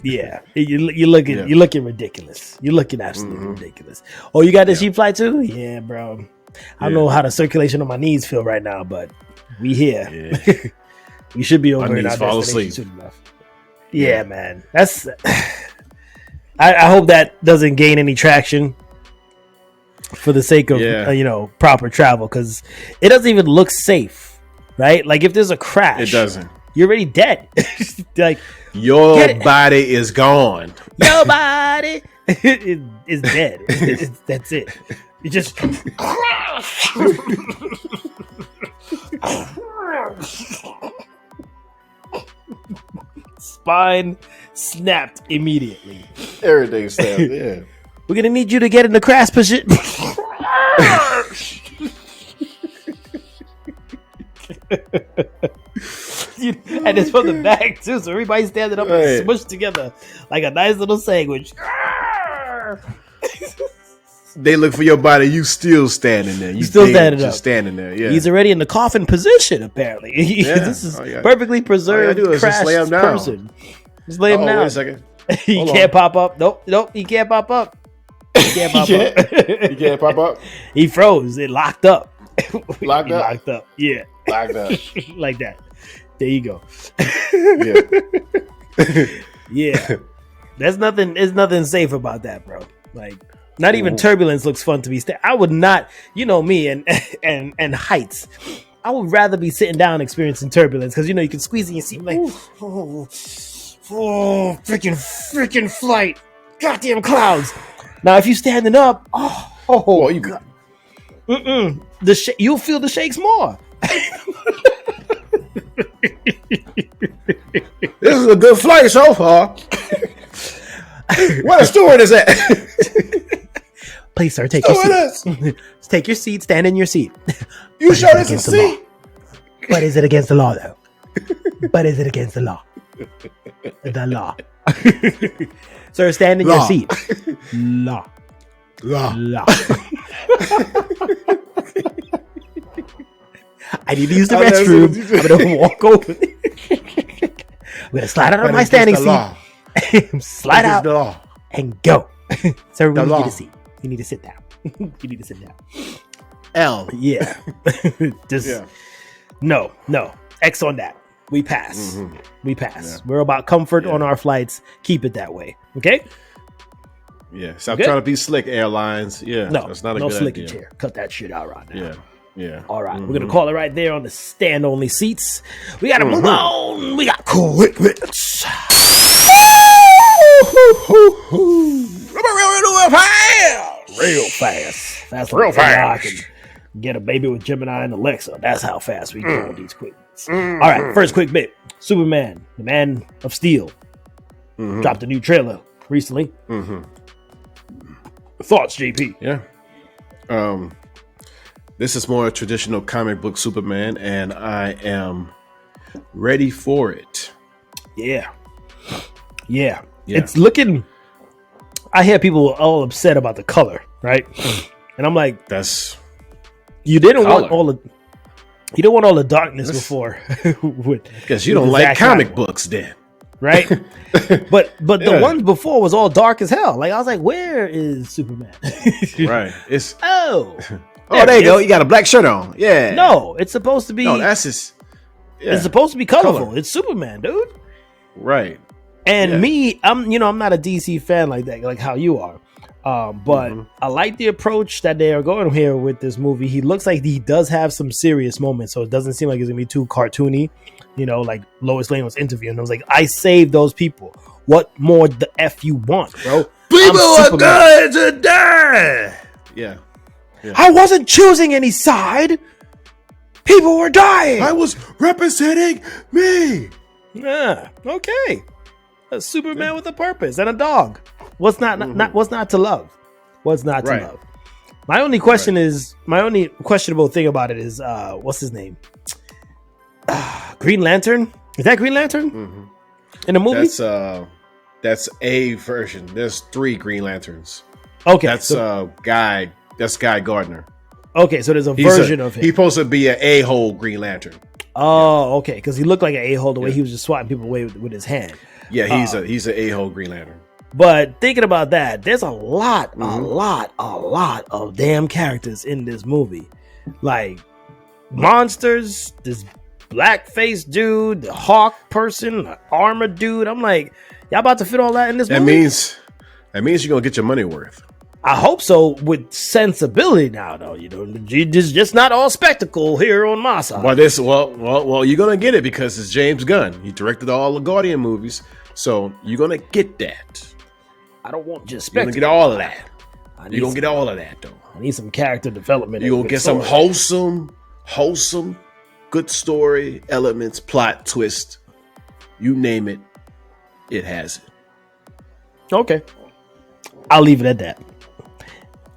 Speaker 2: Yeah. You're looking ridiculous. You're looking absolutely ridiculous. Oh, you got the cheap flight too? Yeah, bro. I don't know how the circulation on my knees feel right now, but we here. Yeah. We should be over in our destination soon enough. Yeah, man. That's I hope that doesn't gain any traction for the sake of proper travel, because it doesn't even look safe, right? Like if there's a crash,
Speaker 1: it doesn't.
Speaker 2: You're already dead. Like
Speaker 1: your body is gone.
Speaker 2: Your body is dead. That's it. You just spine snapped immediately.
Speaker 1: Everything snapped. Yeah.
Speaker 2: We're gonna need you to get in the crash position. And it's from the back too, so everybody's standing up and smushed together like a nice little sandwich.
Speaker 1: They look for your body. You still standing there. You
Speaker 2: still standing up.
Speaker 1: Standing there. Yeah.
Speaker 2: He's already in the coffin position. Apparently, this is perfectly preserved. Crashed person. Just lay him down.
Speaker 1: Wait a second.
Speaker 2: He can't pop up. Nope. He can't pop up. He can't pop up.
Speaker 1: He can't pop up.
Speaker 2: He froze. It locked up.
Speaker 1: Locked up.
Speaker 2: Locked up. Yeah.
Speaker 1: Locked up.
Speaker 2: Like that. There you go. Yeah. There's nothing safe about that, bro. Like, not even turbulence looks fun to be. I would not, you know me and heights. I would rather be sitting down experiencing turbulence because you can squeeze in your seat like, freaking flight, goddamn clouds. Now if you standing up, you got, you'll feel the shakes more.
Speaker 1: This is a good flight so far. What a steward is that?
Speaker 2: Please, sir, take your seat. Take your seat. Stand in your seat.
Speaker 1: You sure this is a seat?
Speaker 2: But is it against the law, though? But is it against the law? The law. Sir, stand in your seat. Law. I need to use the restroom. I'm going to walk over. I'm going to slide out of my standing seat. Slide out and go. Sir, we need you to seat. You need to sit down. You need to sit down.
Speaker 1: L.
Speaker 2: Yeah. No. X on that. We pass. Mm-hmm. We pass. Yeah. We're about comfort on our flights. Keep it that way. Okay?
Speaker 1: Yeah. Stop trying to be slick, airlines. Yeah.
Speaker 2: No,
Speaker 1: that's not a
Speaker 2: no
Speaker 1: good
Speaker 2: slicky
Speaker 1: idea.
Speaker 2: chair. Cut that shit out right now.
Speaker 1: Yeah.
Speaker 2: All right. We're going to call it right there on the stand-only seats. We got to move on. We got quick bits. Real fast. Real fast. I can get a baby with Gemini and Alexa. That's how fast we go on these quick bits. All right. First quick bit. Superman, the Man of Steel, dropped a new trailer recently. Thoughts, JP?
Speaker 1: Yeah. This is more a traditional comic book Superman, and I am ready for it.
Speaker 2: Yeah. It's looking. I hear people all upset about the color, right? And I'm like,
Speaker 1: That's
Speaker 2: you didn't
Speaker 1: color.
Speaker 2: want all the darkness before,
Speaker 1: because you don't like comic books, then,
Speaker 2: right? but the ones before was all dark as hell. Like I was like, where is Superman?
Speaker 1: Right. It's
Speaker 2: oh,
Speaker 3: there you go. You got a black shirt on. Yeah.
Speaker 2: no, it's supposed to be.
Speaker 1: no, that's just
Speaker 2: It's supposed to be colorful.
Speaker 1: Color.
Speaker 2: It's Superman, dude.
Speaker 1: right.
Speaker 2: And
Speaker 1: Yeah.
Speaker 2: me, I'm not a DC fan like that, like how you are. But I like the approach that they are going here with this movie. He looks like he does have some serious moments, so it doesn't seem like it's gonna be too cartoony. You know, like Lois Lane was interviewing. I was like, I saved those people. What more the F you want, bro?
Speaker 3: People are going to die.
Speaker 1: Yeah.
Speaker 2: I wasn't choosing any side. People were dying.
Speaker 1: I was representing me.
Speaker 2: Yeah. Okay. A Superman with a purpose and a dog. What's not what's not to love? What's not to
Speaker 1: Right.
Speaker 2: love? My only question is my only questionable thing about it is what's his name? Green Lantern? Is that Green Lantern in the movie?
Speaker 1: That's a version. There's 3 Green Lanterns.
Speaker 2: Okay,
Speaker 1: That's Guy. That's Guy Gardner.
Speaker 2: okay. So there's a version of him.
Speaker 1: He's supposed to be an a-hole Green Lantern.
Speaker 2: Oh, okay. Because he looked like an a-hole the way he was just swatting people away with his hand.
Speaker 1: Yeah, he's an a-hole Green Lantern.
Speaker 2: But thinking about that, there's a lot of damn characters in this movie. Like monsters, this black-faced dude, the hawk person, the armored dude. I'm like, y'all about to fit all that in this movie?
Speaker 1: That means you're gonna get your money worth.
Speaker 2: I hope so, with sensibility now, though. You know, it's just not all spectacle here on my side.
Speaker 1: Well, you're gonna get it because it's James Gunn. He directed all the Guardian movies, so you're gonna get that.
Speaker 2: I don't want just
Speaker 1: You're
Speaker 2: spectacle.
Speaker 1: gonna get all of that.
Speaker 2: I need
Speaker 1: You're gonna
Speaker 2: some-
Speaker 1: get all of that, though.
Speaker 2: I need some character development.
Speaker 1: You're gonna get some wholesome, good story elements, plot twist. You name it, it has it.
Speaker 2: Okay, I'll leave it at that.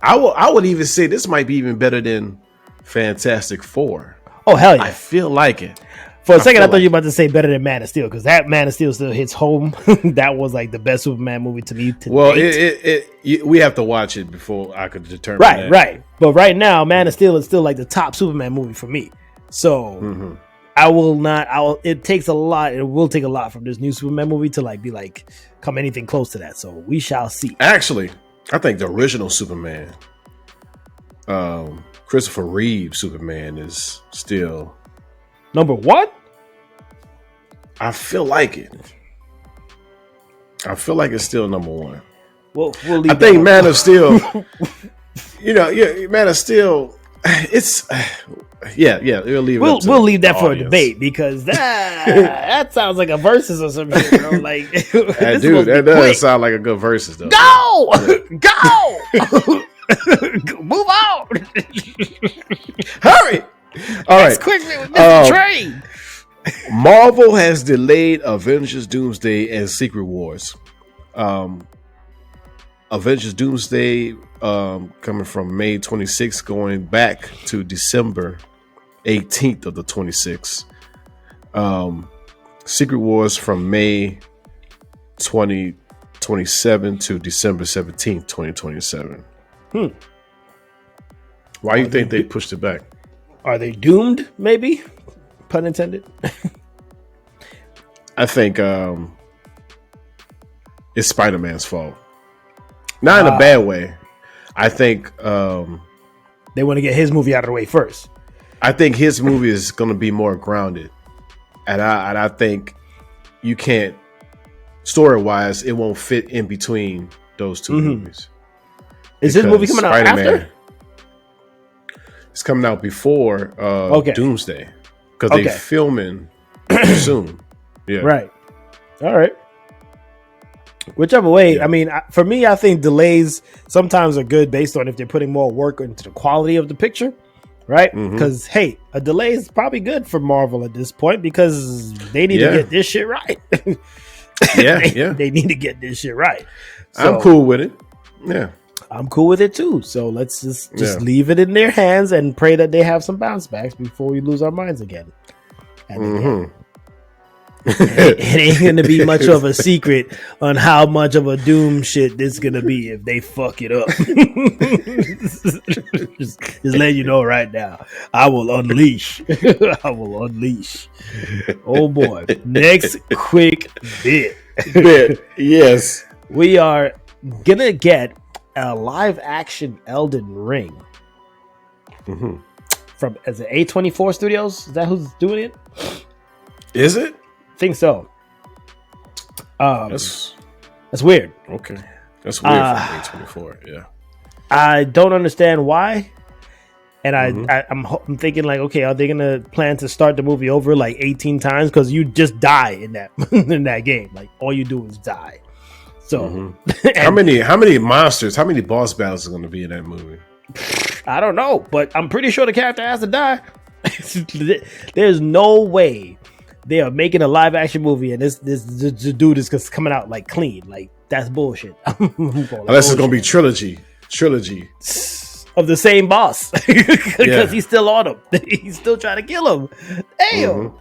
Speaker 1: I would even say this might be even better than Fantastic Four.
Speaker 2: Oh hell yeah!
Speaker 1: I feel like it.
Speaker 2: For a second, I
Speaker 1: feel
Speaker 2: thought you were
Speaker 1: like
Speaker 2: about to say better than Man of Steel, because that Man of Steel still hits home. That was like the best Superman movie to me.
Speaker 1: Well,
Speaker 2: date.
Speaker 1: we have to watch it before I could determine. that.
Speaker 2: Right. But right now, Man of Steel is still like the top Superman movie for me. So I will not. It takes a lot. It will take a lot from this new Superman movie to like be like come anything close to that. So we shall see.
Speaker 1: Actually, I think the original Superman, Christopher Reeve Superman, is still
Speaker 2: Number one.
Speaker 1: I feel like it. I feel like it's still number one.
Speaker 2: We'll leave
Speaker 1: I think
Speaker 2: that
Speaker 1: Man of Steel. Man of Steel. It's We'll leave.
Speaker 2: We'll leave that for a debate because that sounds like a versus or some shit, bro. Like,
Speaker 1: That dude, that does sound like a good versus though.
Speaker 2: Go, move on.
Speaker 1: Hurry! All right,
Speaker 2: Quickly with Mr. Train.
Speaker 1: Marvel has delayed Avengers Doomsday and Secret Wars. Avengers Doomsday coming from May 26th, going back to December 18th of the 26th. Secret Wars from May 2027 to December 17th, 2027. Why do you think they pushed it back?
Speaker 2: Are they doomed? Maybe, pun intended.
Speaker 1: I think it's Spider-Man's fault. Not in a bad way. I think
Speaker 2: They want to get his movie out of the way first.
Speaker 1: I think his movie is going to be more grounded, and I think you can't story-wise it won't fit in between those two movies.
Speaker 2: Is this movie coming out after?
Speaker 1: It's coming out before Doomsday because they're filming soon. Yeah,
Speaker 2: Right. All right. Whichever way, I mean, for me, I think delays sometimes are good based on if they're putting more work into the quality of the picture, right? Because hey, a delay is probably good for Marvel at this point because they need to get this shit right. They need to get this shit right. So,
Speaker 1: I'm cool with it. Yeah,
Speaker 2: I'm cool with it too. So let's just leave it in their hands and pray that they have some bounce backs before we lose our minds again. it ain't gonna be much of a secret on how much of a doom shit this is gonna be if they fuck it up. just let you know right now. I will unleash. I will unleash. Oh boy. Next quick bit.
Speaker 1: Yes.
Speaker 2: We are gonna get a live action Elden Ring.
Speaker 1: Mm-hmm.
Speaker 2: From as it A24 Studios? Is that who's doing it?
Speaker 1: Is it?
Speaker 2: Think so.
Speaker 1: That's
Speaker 2: weird.
Speaker 1: Okay. That's weird for A24. Yeah.
Speaker 2: I don't understand why. And I'm thinking like, okay, are they gonna plan to start the movie over like 18 times? Because you just die in that in that game. Like all you do is die. So
Speaker 1: how many monsters, how many boss battles are gonna be in that movie?
Speaker 2: I don't know, but I'm pretty sure the character has to die. There's no way they are making a live action movie and this dude is just coming out like clean. Like that's bullshit.
Speaker 1: Unless it's gonna be trilogy
Speaker 2: of the same boss because he's still on him. He's still trying to kill him. Damn.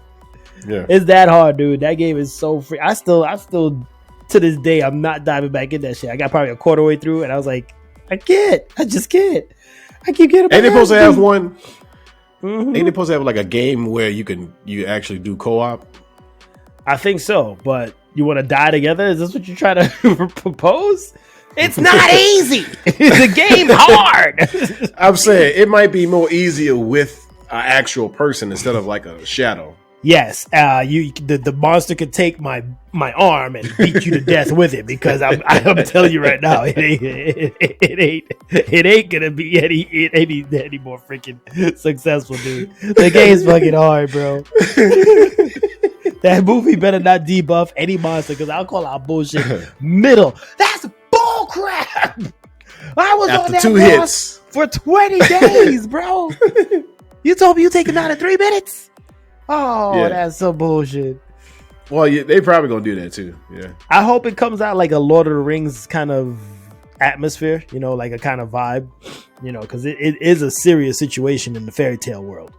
Speaker 1: Yeah,
Speaker 2: it's that hard, dude. That game is so free. I still to this day I'm not diving back in that shit. I got probably a quarter way through and I was like, I just can't. I keep getting.
Speaker 1: Ain't they supposed to have one? Ain't they supposed to have like a game where you actually do co-op?
Speaker 2: I think so, but you want to die together? Is this what you're trying to propose? It's not easy. The game hard.
Speaker 1: I'm saying it might be more easier with an actual person instead of like a shadow.
Speaker 2: Yes, the monster could take my arm and beat you to death with it because I'm telling you right now it ain't gonna be any more freaking successful, dude. The game's fucking hard, bro. That movie better not debuff any monster because I'll call out bullshit middle. That's bull crap. I was
Speaker 1: after
Speaker 2: on that
Speaker 1: 2 hits
Speaker 2: for 20 days, bro. You told me you take him out in 3 minutes. Oh, yeah. That's some bullshit.
Speaker 1: Well, yeah, they probably gonna do that too. Yeah,
Speaker 2: I hope it comes out like a Lord of the Rings kind of atmosphere, like a kind of vibe, because it is a serious situation in the fairy tale world.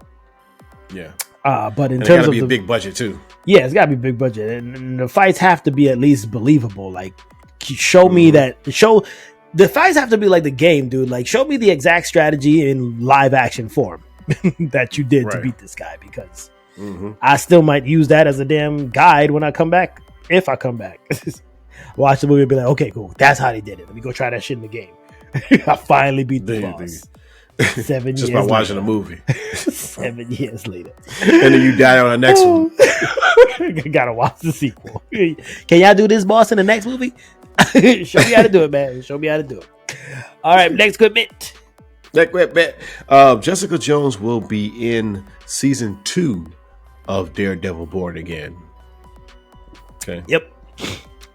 Speaker 1: Yeah.
Speaker 2: But in
Speaker 1: and
Speaker 2: terms of
Speaker 1: be a big budget too.
Speaker 2: Yeah, it's gotta be big budget, and the fights have to be at least believable. Like, show me that. The fights have to be like the game, dude. Like, show me the exact strategy in live action form that you did to beat this guy, because. I still might use that as a damn guide when I come back. If I come back, watch the movie and be like, okay, cool. That's how they did it. Let me go try that shit in the game. I finally beat the boss. 7 years
Speaker 1: just by watching a movie.
Speaker 2: 7 years later.
Speaker 1: And then you die on the next one.
Speaker 2: Gotta watch the sequel. Can y'all do this boss in the next movie? Show me how to do it, man. Show me how to do it. All right, next quick bit.
Speaker 1: Jessica Jones will be in season 2 of Daredevil Born Again. Okay.
Speaker 2: Yep.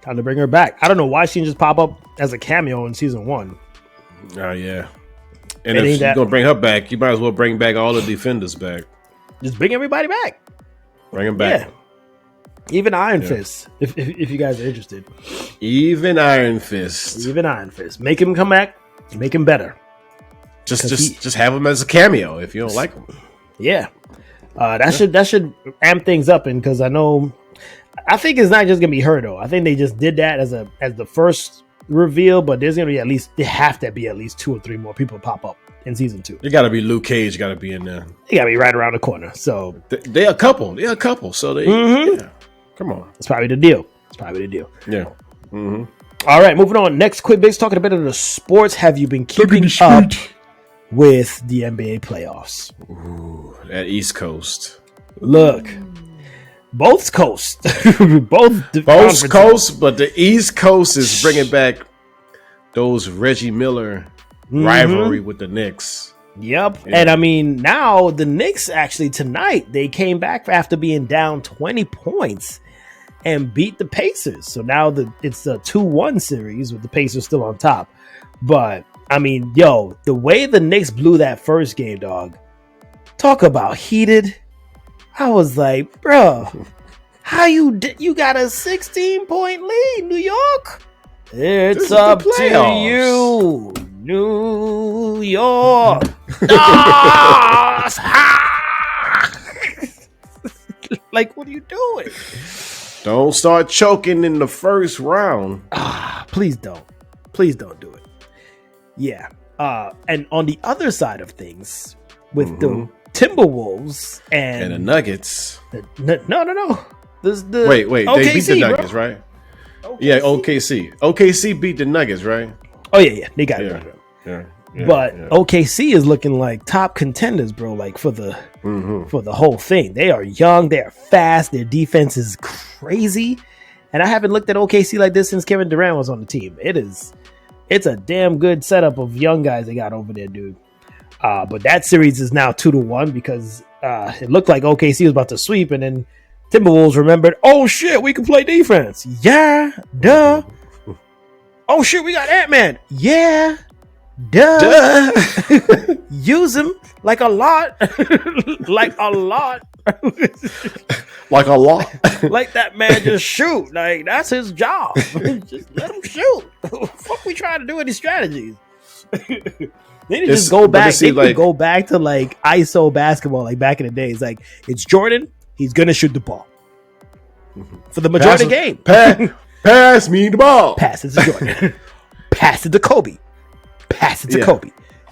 Speaker 2: Time to bring her back. I don't know why she didn't just pop up as a cameo in season 1.
Speaker 1: Oh, yeah. And if you're going to bring her back, you might as well bring back all the Defenders back.
Speaker 2: Just bring everybody back.
Speaker 1: Bring them back.
Speaker 2: Yeah. Even Iron Fist, if you guys are interested.
Speaker 1: Even Iron Fist.
Speaker 2: Make him come back. Make him better.
Speaker 1: Just have him as a cameo if you don't like him.
Speaker 2: Yeah. That should amp things up, and because I think it's not just gonna be her though. I think they just did that as the first reveal, but there's gonna be there have to be at least 2 or 3 more people pop up in season 2.
Speaker 1: It gotta be Luke Cage, gotta be in there.
Speaker 2: He gotta be right around the corner. So
Speaker 1: they're a couple. So they come on.
Speaker 2: It's probably the deal.
Speaker 1: Yeah. Mm-hmm.
Speaker 2: All right, moving on. Next quick bits, talking a bit of the sports. Have you been keeping up with the NBA playoffs?
Speaker 1: Ooh, that East Coast.
Speaker 2: Look, both coasts, both
Speaker 1: coasts, but the East Coast is bringing back those Reggie Miller rivalry with the Knicks.
Speaker 2: Yep, yeah. And I mean now the Knicks actually tonight they came back after being down 20 points and beat the Pacers. So now it's a 2-1 series with the Pacers still on top, but. I mean, the way the Knicks blew that first game, dog. Talk about heated. I was like, bro, how you got a 16-point lead, New York? It's up to you, New York. Like, what are you doing?
Speaker 1: Don't start choking in the first round.
Speaker 2: Please don't. Please don't do it. Yeah. And on the other side of things, with the Timberwolves and
Speaker 1: the Nuggets.
Speaker 2: No. There's the
Speaker 1: wait.
Speaker 2: OKC,
Speaker 1: they beat the Nuggets,
Speaker 2: bro.
Speaker 1: right? OKC? Yeah, OKC. OKC beat the Nuggets, right?
Speaker 2: Oh yeah. They got it.
Speaker 1: Yeah.
Speaker 2: But OKC is looking like top contenders, bro. Like for the whole thing, they are young, they are fast, their defense is crazy, and I haven't looked at OKC like this since Kevin Durant was on the team. It's a damn good setup of young guys they got over there, dude. But that series is now 2-1 because it looked like OKC was about to sweep, and then Timberwolves remembered, oh shit, we can play defense. Yeah, duh. Oh shit, we got Ant-Man. Yeah. Duh. Use him like a lot. Like a lot.
Speaker 1: Like a lot.
Speaker 2: Like that man just shoot. Like that's his job. Just let him shoot. Fuck we trying to do with these strategies. They need to just go back. They could go back to like ISO basketball, like back in the days. Like it's Jordan, he's gonna shoot the ball for the majority of the game.
Speaker 1: Pass me the ball.
Speaker 2: Pass it to Jordan. Pass it to Kobe. Pass it to Kobe.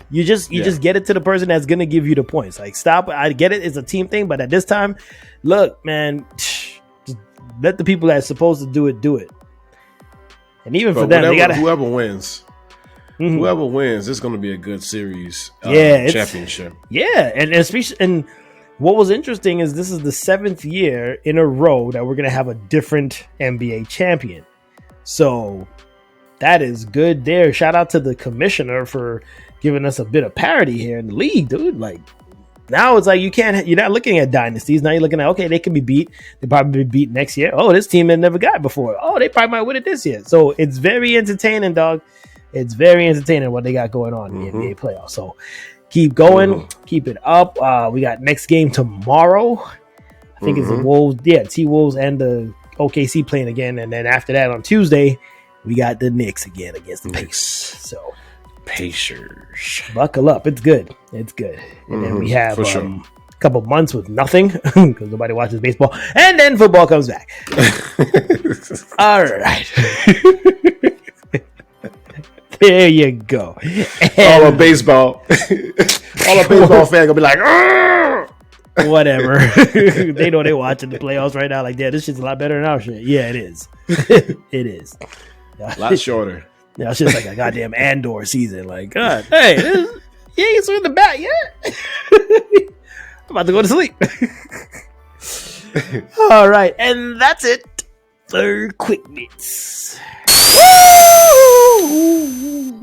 Speaker 2: You just get it to the person that's gonna give you the points. Like stop. I get it. It's a team thing, but at this time, look, man, just let the people that's supposed to do it. And even for them, they gotta
Speaker 1: whoever wins. Whoever wins, it's going to be a good series. Championship.
Speaker 2: Yeah, and especially, and what was interesting is this is the 7th year in a row that we're going to have a different NBA champion. So that is good there. Shout out to the commissioner for giving us a bit of parity here in the league, dude. Like now it's like you're not looking at dynasties. Now you're looking at, okay, they can be beat. They probably be beat next year. Oh, this team had never got it before. Oh, they probably might win it this year. So it's very entertaining, dog. It's very entertaining what they got going on in the NBA playoffs. So keep going, keep it up. We got next game tomorrow. I think it's the Wolves. Yeah, T-Wolves and the OKC playing again. And then after that on Tuesday, we got the Knicks again against the Pacers. So
Speaker 1: Pacers.
Speaker 2: Buckle up. It's good. It's good. And then we have a couple months with nothing because nobody watches baseball. And then football comes back. All right. There you go.
Speaker 1: All a baseball fan gonna be like, argh!
Speaker 2: Whatever. They know they're watching the playoffs right now. Like, yeah, this shit's a lot better than our shit. Yeah, it is. It is.
Speaker 1: A lot shorter.
Speaker 2: Yeah, it's just like a goddamn Andor season. Like, God, hey, you ain't swing the bat yet. I'm about to go to sleep. All right, and that's it for Quick Bits.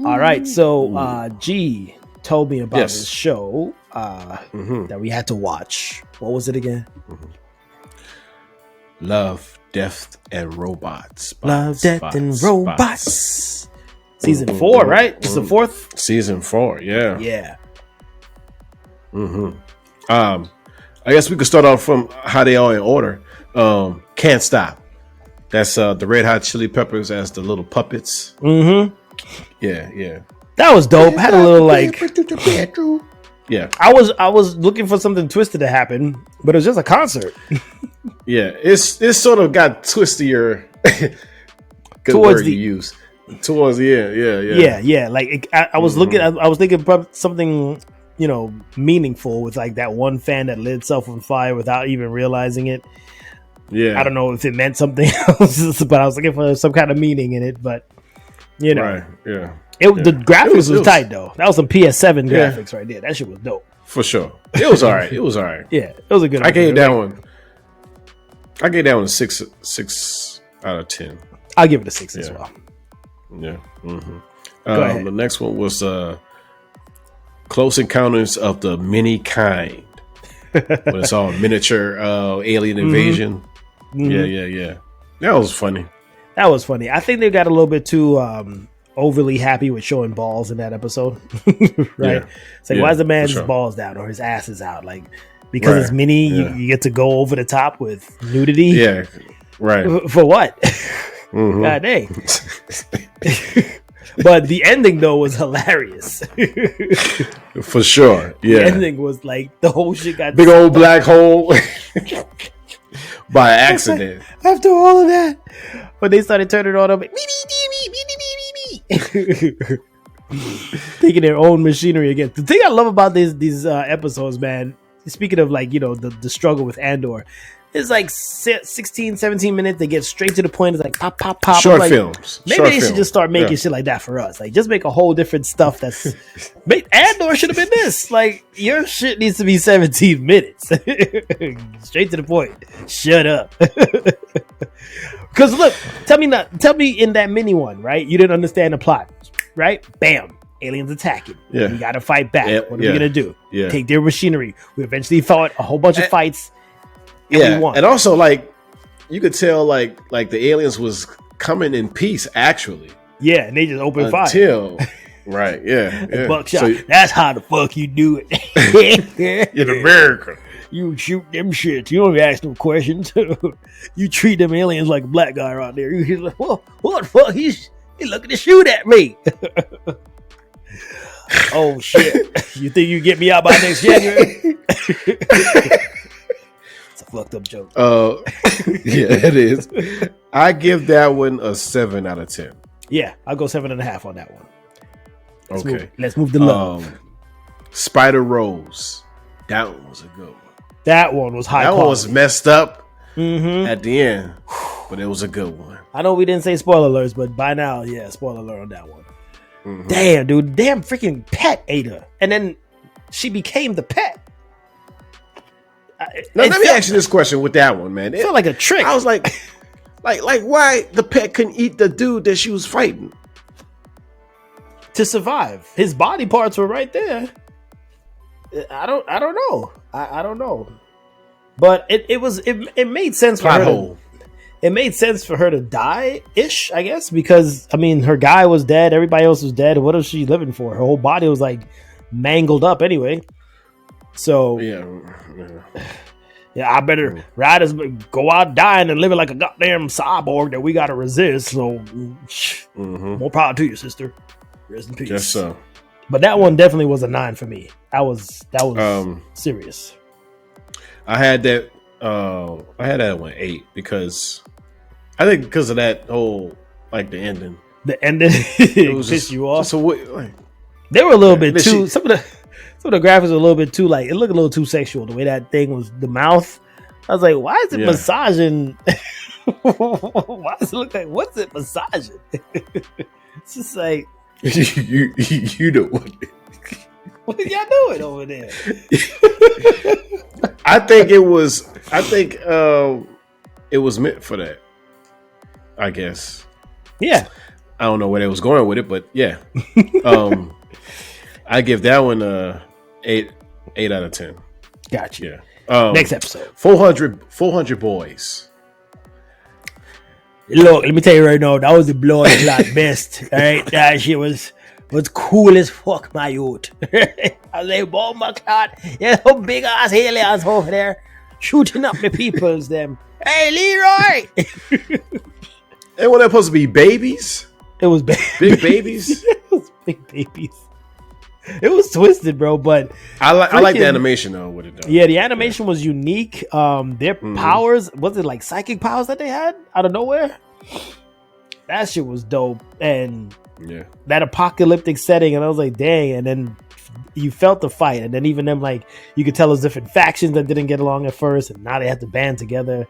Speaker 2: All right, so G told me about this show that we had to watch. What was it again?
Speaker 1: Love, Death, and Robots.
Speaker 2: Love, Death, and Robots. Season 4, right? It's the 4th?
Speaker 1: Season 4, yeah.
Speaker 2: Yeah.
Speaker 1: I guess we could start off from how they are in order. Can't Stop. That's the Red Hot Chili Peppers as the little puppets. Yeah.
Speaker 2: That was dope. Had a little like,
Speaker 1: yeah.
Speaker 2: I was looking for something twisted to happen, but it was just a concert.
Speaker 1: Yeah, it's sort of got twistier. Good
Speaker 2: towards
Speaker 1: word
Speaker 2: the
Speaker 1: you use. Towards the end,
Speaker 2: yeah. Like I was looking, I was thinking about something, meaningful with like that one fan that lit itself on fire without even realizing it.
Speaker 1: Yeah,
Speaker 2: I don't know if it meant something else, but I was looking for some kind of meaning in it. But
Speaker 1: right, yeah.
Speaker 2: The graphics was tight though. That was some PS7 graphics right there. That shit was dope
Speaker 1: for sure. It was all right. Yeah,
Speaker 2: it was a good.
Speaker 1: I gave that one a 6 out of 10.
Speaker 2: I'll give it a 6 as well.
Speaker 1: Yeah.
Speaker 2: Go ahead.
Speaker 1: The next one was Close Encounters of the Many Kind. When it's all miniature alien invasion. Yeah. That was funny.
Speaker 2: I think they got a little bit too overly happy with showing balls in that episode. Right? Yeah. It's like, why is the man's balls down or his ass is out? Like, because it's mini, you get to go over the top with nudity.
Speaker 1: Yeah. Right.
Speaker 2: For what? God dang. But the ending though was hilarious.
Speaker 1: For sure. Yeah.
Speaker 2: The ending was like the whole shit got
Speaker 1: big old black hole by accident.
Speaker 2: After all of that, when they started turning it on, I'm like, taking their own machinery again. The thing I love about these episodes, man, speaking of like, the struggle with Andor, it's like 16, 17 minutes. They get straight to the point. It's like pop, pop, pop.
Speaker 1: Short
Speaker 2: like,
Speaker 1: films.
Speaker 2: Maybe they should just start making shit like that for us. Like, just make a whole different stuff that's... Andor should have been this. Like, your shit needs to be 17 minutes. Straight to the point. Shut up. Because look, tell me in that mini one, right? You didn't understand the plot, right? Bam. Aliens attacking.
Speaker 1: Yeah.
Speaker 2: We got to fight back. What are we going to do?
Speaker 1: Yeah.
Speaker 2: Take their machinery. We eventually fought a whole bunch of fights.
Speaker 1: And also, like, you could tell, like the aliens was coming in peace, actually.
Speaker 2: Yeah, and they just opened fire.
Speaker 1: Right, yeah.
Speaker 2: Buckshot. So, that's how the fuck you do it.
Speaker 1: In America.
Speaker 2: You shoot them shit. You don't ask them questions. You treat them aliens like a black guy out there. You're like, whoa, what the fuck? He's looking to shoot at me. Oh, shit. You think you get me out by next January? It's a fucked up joke.
Speaker 1: Yeah, it is. I give that one a 7 out of 10.
Speaker 2: Yeah, I'll go 7.5 on that one.
Speaker 1: Okay.
Speaker 2: Let's move to love.
Speaker 1: Spider Rose. That one was a good one.
Speaker 2: That one was high quality.
Speaker 1: That one was messed up at the end, but it was a good one.
Speaker 2: I know we didn't say spoiler alerts, but by now, yeah, spoiler alert on that one. Mm-hmm. Damn, dude. Damn freaking pet ate her. And then she became the pet.
Speaker 1: Now, let me ask you this question with that one, man.
Speaker 2: It felt like a trick.
Speaker 1: I was like why the pet couldn't eat the dude that she was fighting?
Speaker 2: To survive. His body parts were right there. I don't know. I don't know. But it made sense for her. It made sense for her to die-ish, I guess, because I mean her guy was dead, everybody else was dead. What was she living for? Her whole body was like mangled up anyway. So yeah, I better riders go out dying and living like a goddamn cyborg that we gotta resist. So more power to you, sister. Rest in peace.
Speaker 1: Yes, so.
Speaker 2: But that one definitely was a 9 for me. That was serious.
Speaker 1: I had that one 8 because I think because of that whole like the ending.
Speaker 2: The ending pissed you off. They were a little bit too. Some of the graphics were a little bit too like it looked a little too sexual. The way that thing was, the mouth. I was like, why is it massaging? Why does it look like? What's it massaging? It's just like
Speaker 1: you know what?
Speaker 2: What are y'all doing over there?
Speaker 1: I think it was meant for that. I guess.
Speaker 2: Yeah.
Speaker 1: I don't know where they was going with it, but yeah. I give that one a 8 out of 10.
Speaker 2: Gotcha.
Speaker 1: Yeah.
Speaker 2: Next episode.
Speaker 1: 400 boys.
Speaker 2: Look, let me tell you right now, that was the blood clot best. All right, that shit was cool as fuck, my youth. I was like, bomb my clot. Yeah, some big ass aliens over there shooting up the peoples. Them. Hey, Leroy.
Speaker 1: And were they supposed to be babies?
Speaker 2: It was
Speaker 1: big babies.
Speaker 2: It was big babies. It was twisted, bro. But
Speaker 1: I like the animation though. With it though.
Speaker 2: Yeah, the animation was unique. Their powers, was it like psychic powers that they had out of nowhere? That shit was dope. And that apocalyptic setting, and I was like, dang. And then you felt the fight, and then even them, like, you could tell there's different factions that didn't get along at first, and now they have to band together.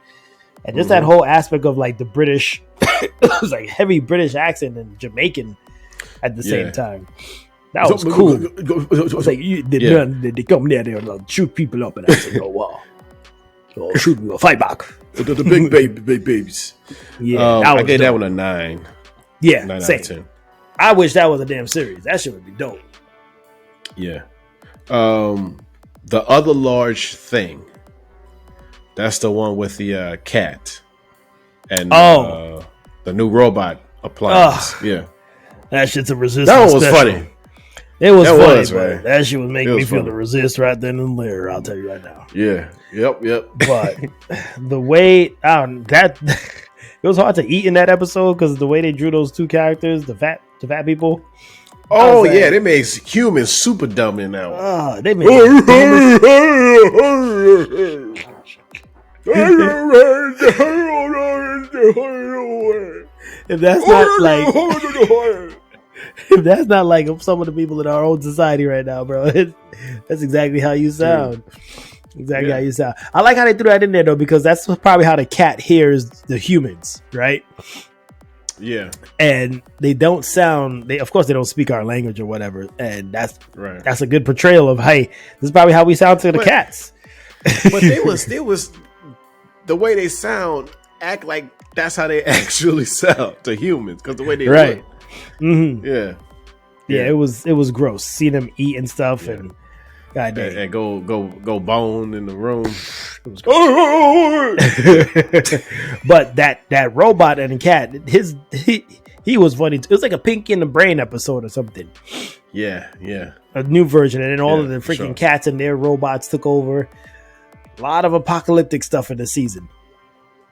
Speaker 2: And just that whole aspect of like the British, it was like heavy British accent and Jamaican at the same time. That was cool. It was like they come there, they'll shoot people up, and I said, "Oh wow, shoot, we'll fight back."
Speaker 1: The big babies.
Speaker 2: Yeah,
Speaker 1: I gave that one a 9.
Speaker 2: Yeah,
Speaker 1: 9
Speaker 2: same.
Speaker 1: out of 10.
Speaker 2: I wish that was a damn series. That shit would be dope.
Speaker 1: Yeah. The other large thing. That's the one with the cat and the new robot appliance. Yeah,
Speaker 2: that shit's a resistance.
Speaker 1: That one was funny.
Speaker 2: It was funny, man. That shit was making me feel the resist right then and there. I'll tell you right now.
Speaker 1: Yeah. Yep.
Speaker 2: But the way that it was hard to eat in that episode because the way they drew those two characters, the fat people.
Speaker 1: Oh yeah, they made humans super dumb in that one.
Speaker 2: They made If that's not like, if that's not like some of the people in our own society right now, bro, that's exactly how you sound. Exactly how you sound. I like how they threw that in there though, because that's probably how the cat hears the humans, right?
Speaker 1: Yeah.
Speaker 2: And they don't sound. Of course, they don't speak our language or whatever, and that's
Speaker 1: Right.
Speaker 2: That's a good portrayal of, hey, this is probably how we sound to the cats.
Speaker 1: But they was the way they sound, act like that's how they actually sound to humans, because the way they
Speaker 2: right.
Speaker 1: look.
Speaker 2: Mm-hmm.
Speaker 1: Yeah.
Speaker 2: It was gross. See them eat and stuff, and goddamn,
Speaker 1: and go bone in the room.
Speaker 2: It was but that robot and the cat, he was funny. It was like a Pinky in the Brain episode or something.
Speaker 1: Yeah.
Speaker 2: A new version, and then all of the freaking
Speaker 1: sure.
Speaker 2: cats and their robots took over. A lot of apocalyptic stuff in the season.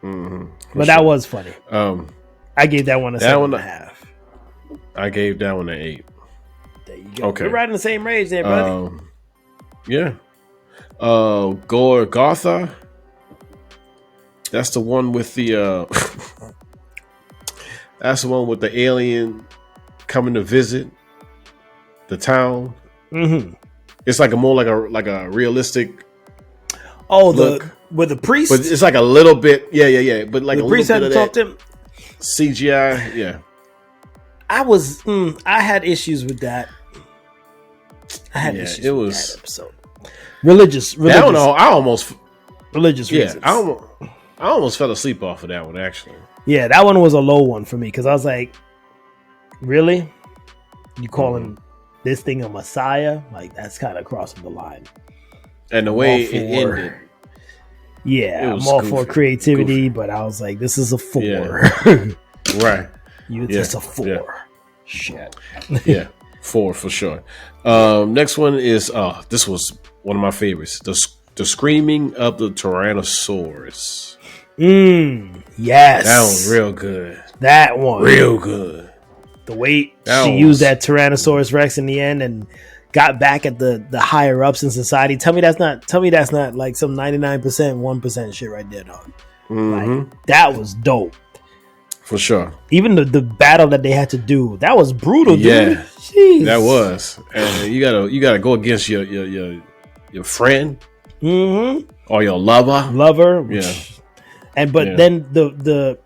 Speaker 1: Mm-hmm,
Speaker 2: but that was funny. I gave that one a 7.5.
Speaker 1: I gave that one an 8.
Speaker 2: There you go.
Speaker 1: Okay.
Speaker 2: We're riding the same range there, buddy.
Speaker 1: Yeah. Gorgotha. That's the one with the that's the one with the alien coming to visit the town.
Speaker 2: Mm-hmm.
Speaker 1: It's like more like a realistic
Speaker 2: look. With the priest,
Speaker 1: but it's like a little bit, yeah. But like
Speaker 2: the
Speaker 1: a
Speaker 2: priest
Speaker 1: little
Speaker 2: had
Speaker 1: bit
Speaker 2: to
Speaker 1: of
Speaker 2: talk to him.
Speaker 1: CGI, yeah.
Speaker 2: I had issues with that. I had issues with that episode. Religious.
Speaker 1: I don't know. I almost
Speaker 2: religious reasons.
Speaker 1: I almost fell asleep off of that one, actually.
Speaker 2: Yeah, that one was a low one for me, because I was like, really? You calling this thing a messiah? Like, that's kind of crossing the line.
Speaker 1: And the way it ended.
Speaker 2: Yeah, I'm all for creativity, but I was like, this is a 4.
Speaker 1: Yeah. Right.
Speaker 2: You just a 4.
Speaker 1: Yeah.
Speaker 2: Shit.
Speaker 1: Yeah, 4 for sure. Next one is this was one of my favorites. The Screaming of the Tyrannosaurus.
Speaker 2: Yes.
Speaker 1: That was real good.
Speaker 2: That one.
Speaker 1: Real good.
Speaker 2: The way she used that Tyrannosaurus Rex in the end and got back at the higher ups in society. Tell me that's not like some 99%, 1% shit right there, dog.
Speaker 1: Mm-hmm.
Speaker 2: Like, that was dope.
Speaker 1: For sure.
Speaker 2: Even the battle that they had to do, that was brutal, dude.
Speaker 1: Yeah.
Speaker 2: Jeez.
Speaker 1: That was. And you gotta go against your friend or your lover.
Speaker 2: Yeah. And then the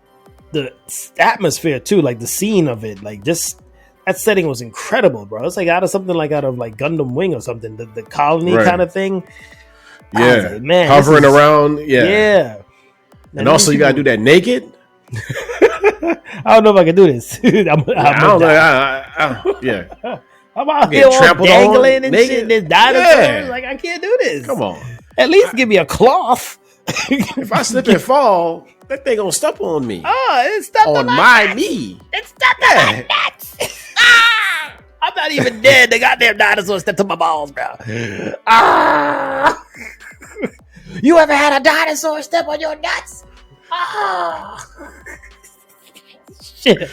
Speaker 2: atmosphere too, like the scene of it, like just that setting was incredible, bro. It's like out of Gundam Wing or something, the colony kind of thing.
Speaker 1: Yeah,
Speaker 2: like, man,
Speaker 1: hovering around. Yeah. And also, you gotta do that naked.
Speaker 2: I don't know if I can do this. I'm out here all dangling and shit. This dinosaur, like I can't do this.
Speaker 1: Come on,
Speaker 2: at least give me a cloth.
Speaker 1: If I slip and fall, that thing gonna step on me.
Speaker 2: Oh, it's stepped
Speaker 1: on my knee.
Speaker 2: It's stepped on my nuts. I'm not even dead. The goddamn dinosaur stepped on my balls, bro. You ever had a dinosaur step on your nuts? Shit.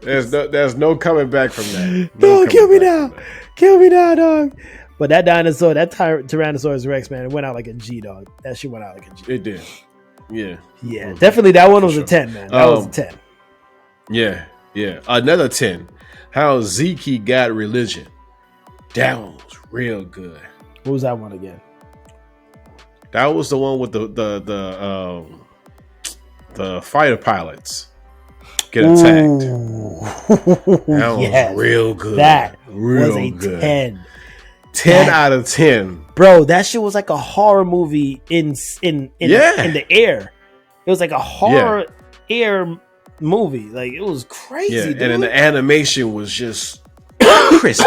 Speaker 1: There's no coming back from that.
Speaker 2: No, kill me now. Kill me now, dog. But that dinosaur, that Tyrannosaurus Rex, man, it went out like a G, dog. That shit went out like a G.
Speaker 1: It did. Yeah.
Speaker 2: Yeah, definitely that one was a 10, man. That was a 10.
Speaker 1: Yeah. Another 10. How Zeke got religion. That one was real good.
Speaker 2: What was that one again?
Speaker 1: That was the one with the fighter pilots get attacked. That was real good.
Speaker 2: That
Speaker 1: real
Speaker 2: was a
Speaker 1: good.
Speaker 2: 10.
Speaker 1: 10 out of 10.
Speaker 2: Bro, that shit was like a horror movie in the air. It was like a horror air movie. Like, it was crazy, dude.
Speaker 1: And then the animation was just crisp.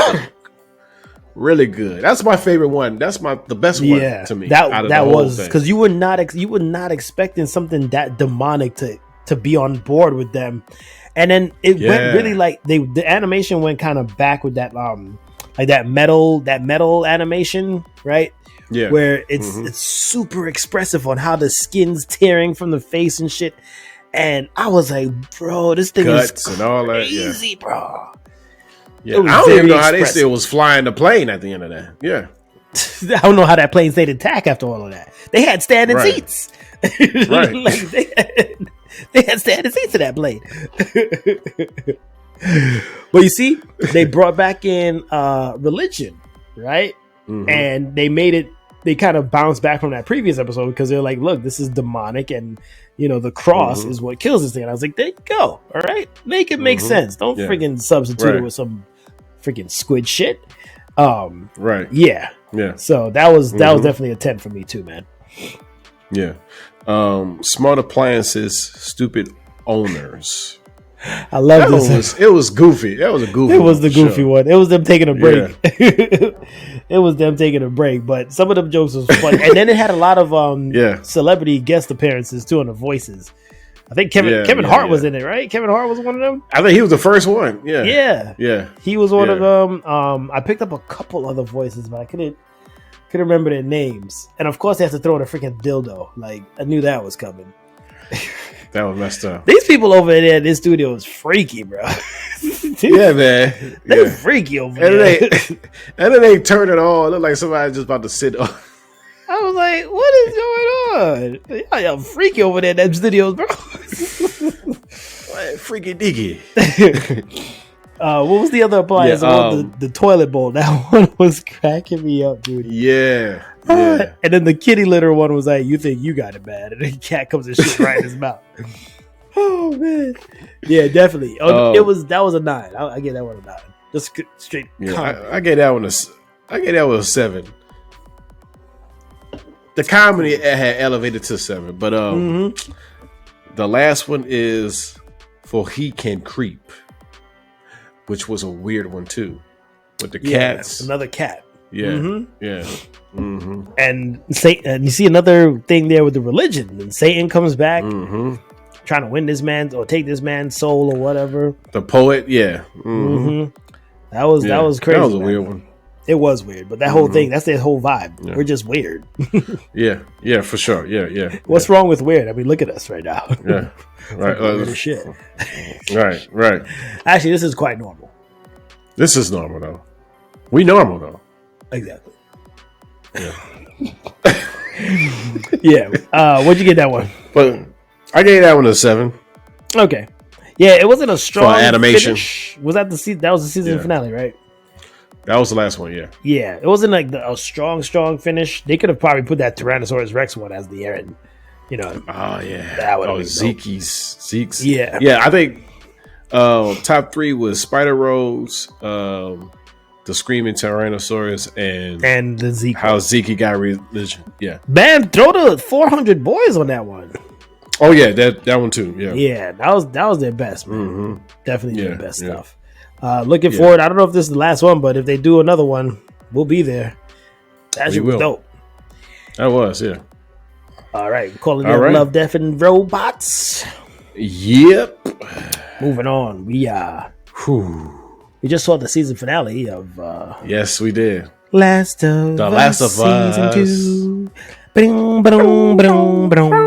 Speaker 1: Really good. That's my favorite one. That's the best one to me.
Speaker 2: That was because you were not expecting something that demonic to be on board with them, and then it went really like the animation went kind of back with that like that metal animation, right? Yeah, where it's super expressive on how the skin's tearing from the face and shit. And I was like, bro, this thing is crazy, and all that, bro.
Speaker 1: Yeah, I don't even know how they still was flying the plane at the end of that. Yeah.
Speaker 2: I don't know how that plane stayed intact after all of that. They had standing seats.
Speaker 1: Right.
Speaker 2: Like they had standing seats in that plane. But you see, they brought back in religion, right? Mm-hmm. And they made it. They kind of bounced back from that previous episode because they're like, "Look, this is demonic, and the cross is what kills this thing." And I was like, "There you go. All right, make it make sense. Don't freaking substitute it with some freaking squid shit."
Speaker 1: Right.
Speaker 2: Yeah. Yeah. So that was definitely a 10 for me too, man.
Speaker 1: Yeah. Smart appliances, stupid owners.
Speaker 2: I love this.
Speaker 1: It was goofy. That was a goofy.
Speaker 2: It was the goofy one. It was them taking a break. Yeah. It was them taking a break, but some of them jokes was funny. And then it had a lot of celebrity guest appearances too on the voices. I think Kevin Hart was in it, right? Kevin Hart was one of them.
Speaker 1: I think he was the first one. Yeah.
Speaker 2: Yeah. He was one of them. I picked up a couple other voices, but I couldn't remember their names. And of course, they had to throw in a freaking dildo. Like, I knew that was coming.
Speaker 1: That was messed up.
Speaker 2: These people over there in this studio is freaky, bro.
Speaker 1: Yeah, man.
Speaker 2: They're freaky over there.
Speaker 1: And then they turn it on. It looked like somebody just about to sit on.
Speaker 2: I was like, what is going on? Y'all freaky over there in them studios, bro.
Speaker 1: Freaky diggy.
Speaker 2: What was the other appliance? The toilet bowl. That one was cracking me up, dude.
Speaker 1: Yeah.
Speaker 2: And then the kitty litter one was like, "You think you got it bad?" And the cat comes and shit right in his mouth. Oh man. Yeah, definitely. That was a 9. I get that one a 9. Just straight.
Speaker 1: Yeah, I get that one a 7. The comedy had elevated to 7, but the last one is For He Can Creep, which was a weird one too, with the cats.
Speaker 2: Another cat.
Speaker 1: Yeah,
Speaker 2: And Satan. You see another thing there with the religion, and Satan comes back, trying to win this man or take this man's soul or whatever.
Speaker 1: The poet,
Speaker 2: That was crazy.
Speaker 1: That was a weird one.
Speaker 2: It was weird, but that whole thing, that's their whole vibe. Yeah. We're just weird.
Speaker 1: Yeah, for sure. Yeah.
Speaker 2: What's wrong with weird? I mean, look at us right now.
Speaker 1: Yeah. Right.
Speaker 2: Weird as shit.
Speaker 1: Right. Actually,
Speaker 2: this is quite normal.
Speaker 1: This is normal, though. We normal, though.
Speaker 2: Exactly. Yeah. What'd you get that one?
Speaker 1: But I gave that one a 7.
Speaker 2: Okay. Yeah, it wasn't a strong
Speaker 1: animation.
Speaker 2: Finish. Was that that was the season finale, right?
Speaker 1: That was the last one, yeah.
Speaker 2: Yeah, it wasn't like a strong finish. They could have probably put that Tyrannosaurus Rex one as the end.
Speaker 1: Oh yeah.
Speaker 2: That would have
Speaker 1: Zeke's.
Speaker 2: Yeah.
Speaker 1: Yeah, I think top 3 was Spider Rose, the Screaming Tyrannosaurus, and
Speaker 2: the Zeke.
Speaker 1: How Zeke got religion. Yeah.
Speaker 2: Man, throw the 400 boys on that one.
Speaker 1: Oh yeah, that one too. Yeah.
Speaker 2: Yeah, that was their best, man. Definitely their best stuff. Looking forward. I don't know if this is the last one, but if they do another one, we'll be there. That shit was dope.
Speaker 1: That was, yeah.
Speaker 2: All right, calling it Love, Death, and Robots.
Speaker 1: Yep.
Speaker 2: Moving on, we just saw the season finale of.
Speaker 1: Yes, we did.
Speaker 2: Last of Us season 2. Bing, ba-dum, ba-dum, ba-dum.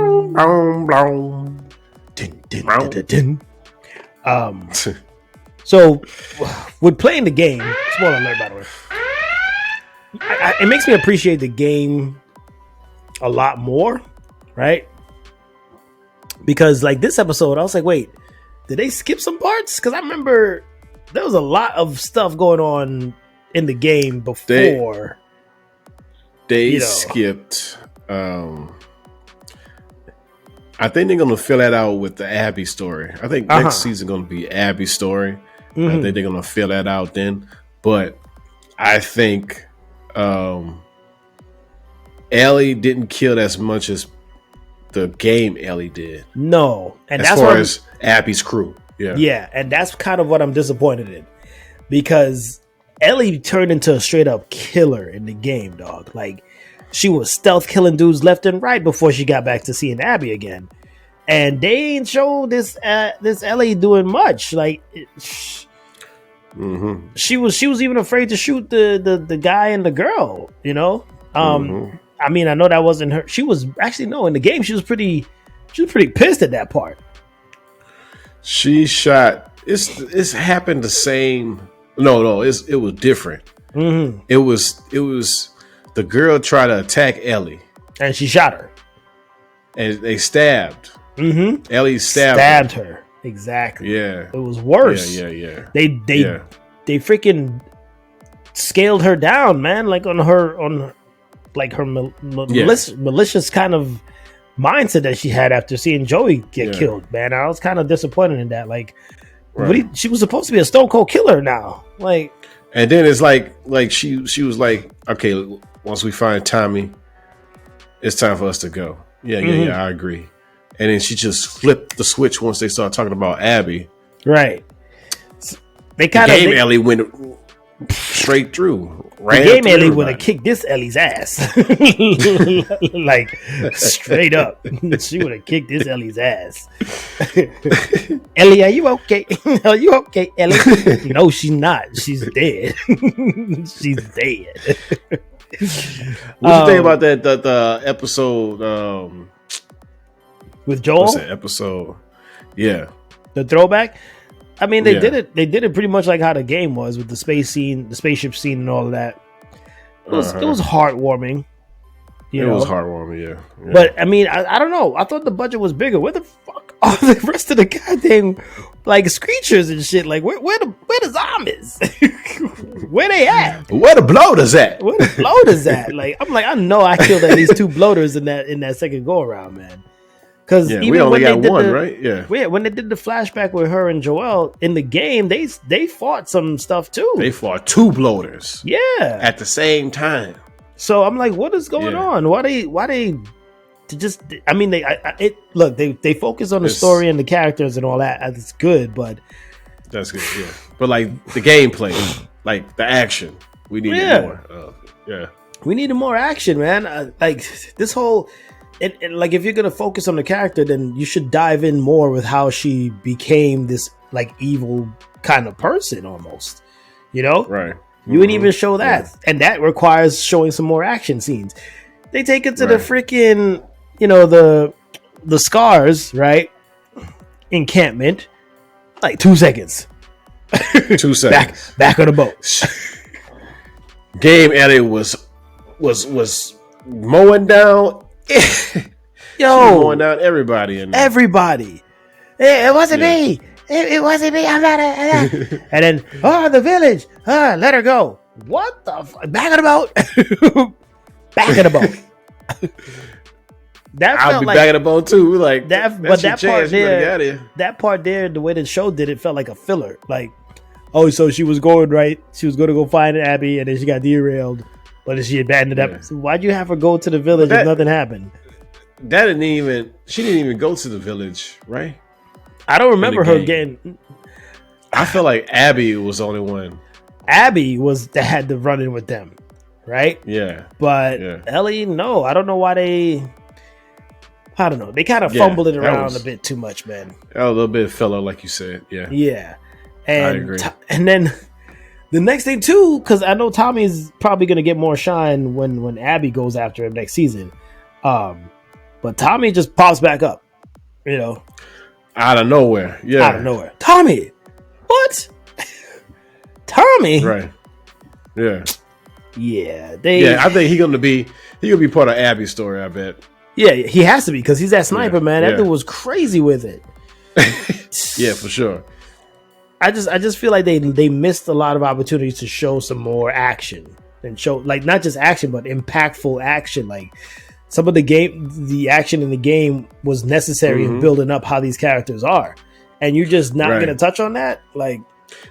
Speaker 2: Din, din, din, din, din. So, with playing the game, spoiler alert, by the way, it makes me appreciate the game a lot more, right? Because, like, this episode, I was like, wait, did they skip some parts? Because I remember there was a lot of stuff going on in the game before.
Speaker 1: They skipped. I think they're going to fill that out with the Abby story. I think next season going to be Abby's story. I think they're going to fill that out then. But I think Ellie didn't kill as much as the game Ellie did.
Speaker 2: No. And
Speaker 1: as
Speaker 2: that's
Speaker 1: far as Abby's crew.
Speaker 2: Yeah. And that's kind of what I'm disappointed in. Because Ellie turned into a straight up killer in the game, dog. Like, she was stealth killing dudes left and right before she got back to seeing Abby again. And they ain't showed this Ellie doing much. Like, she was even afraid to shoot the guy and the girl, I mean, I know that wasn't her. She was actually in the game she was pretty pissed at that part.
Speaker 1: She shot. It's happened the same. No, it was different. It was the girl tried to attack Ellie,
Speaker 2: and she shot her,
Speaker 1: and they stabbed.
Speaker 2: Mm-hmm.
Speaker 1: Ellie stabbed
Speaker 2: her. Exactly.
Speaker 1: Yeah,
Speaker 2: it was worse.
Speaker 1: Yeah.
Speaker 2: They freaking scaled her down, man. Like on her malicious kind of mindset that she had after seeing Joey get killed. Man, I was kind of disappointed in that. Like, she was supposed to be a stone cold killer now. Like,
Speaker 1: and then it's like she was like, okay, once we find Tommy, it's time for us to go. Yeah, I agree. And then she just flipped the switch once they started talking about Abby.
Speaker 2: Right.
Speaker 1: They kind of Ellie went straight through.
Speaker 2: The game Ellie would have kicked this Ellie's ass. Like straight up. She would have kicked this Ellie's ass. Ellie, are you okay? Are you okay, Ellie? No, she's not. She's dead. She's dead.
Speaker 1: What do you think about that the episode
Speaker 2: with Joel?
Speaker 1: What's that episode? Yeah.
Speaker 2: The throwback? I mean, they did it pretty much like how the game was with the space scene, the spaceship scene, and all of that. It was heartwarming.
Speaker 1: It was heartwarming, yeah.
Speaker 2: But I mean, I don't know. I thought the budget was bigger. Where the fuck are the rest of the goddamn like screechers and shit? Like where the zombies? Where they at?
Speaker 1: Where the bloaters at?
Speaker 2: Where the bloaters at? Like I'm like, I know I killed at least 2 bloaters in that second go around, man. Because
Speaker 1: we only got one, right? Yeah.
Speaker 2: When they did the flashback with her and Joel in the game, they fought some stuff too.
Speaker 1: They fought 2 bloaters.
Speaker 2: Yeah.
Speaker 1: At the same time.
Speaker 2: So I'm like, what is going on? Why they just? I mean, they focus on the story and the characters and all that. It's good, but
Speaker 1: that's good. Yeah. But like the gameplay, like the action, we needed more.
Speaker 2: We needed more action, man. Like this whole. Like if you're gonna focus on the character, then you should dive in more with how she became this like evil kind of person, almost. You know,
Speaker 1: right?
Speaker 2: You wouldn't even show that, and that requires showing some more action scenes. They take it to the freaking, the scars, right? Encampment, like 2 seconds.
Speaker 1: 2 seconds.
Speaker 2: Back on the boat.
Speaker 1: Game Ellie was mowing down. Mowing down everybody in there.
Speaker 2: Everybody. It wasn't me. It wasn't me. I'm not. And then, the village. Let her go. What the fuck? Back on the boat. Back on the boat.
Speaker 1: I'll be back on the boat too. Like
Speaker 2: that, but that part there, the way the show did it felt like a filler. Like, so she was going right. She was going to go find Abby, and then she got derailed. But then she abandoned up. So why'd you have her go to the village if nothing happened? She
Speaker 1: didn't even go to the village, right?
Speaker 2: I don't remember her getting.
Speaker 1: I feel like Abby was the only one.
Speaker 2: Abby was that had to run in with them, right?
Speaker 1: Yeah.
Speaker 2: But Ellie, no. I don't know why they. I don't know. They kind of fumbled it around a bit too much, man.
Speaker 1: A little bit of filler, like you said. Yeah.
Speaker 2: Yeah.
Speaker 1: And I agree.
Speaker 2: And then the next thing too, because I know Tommy's probably going to get more shine when Abby goes after him next season. But Tommy just pops back up,
Speaker 1: out of nowhere. Yeah,
Speaker 2: out of nowhere. Tommy, what? Tommy,
Speaker 1: right? Yeah,
Speaker 2: yeah.
Speaker 1: I think he's gonna be part of Abby's story. I bet.
Speaker 2: Yeah, he has to be because he's that sniper, man. That dude was crazy with it.
Speaker 1: Yeah, for sure.
Speaker 2: I just feel like they missed a lot of opportunities to show some more action and show like not just action but impactful action. Like some of the action in the game was necessary in building up how these characters are, and you're just not gonna touch on that. Like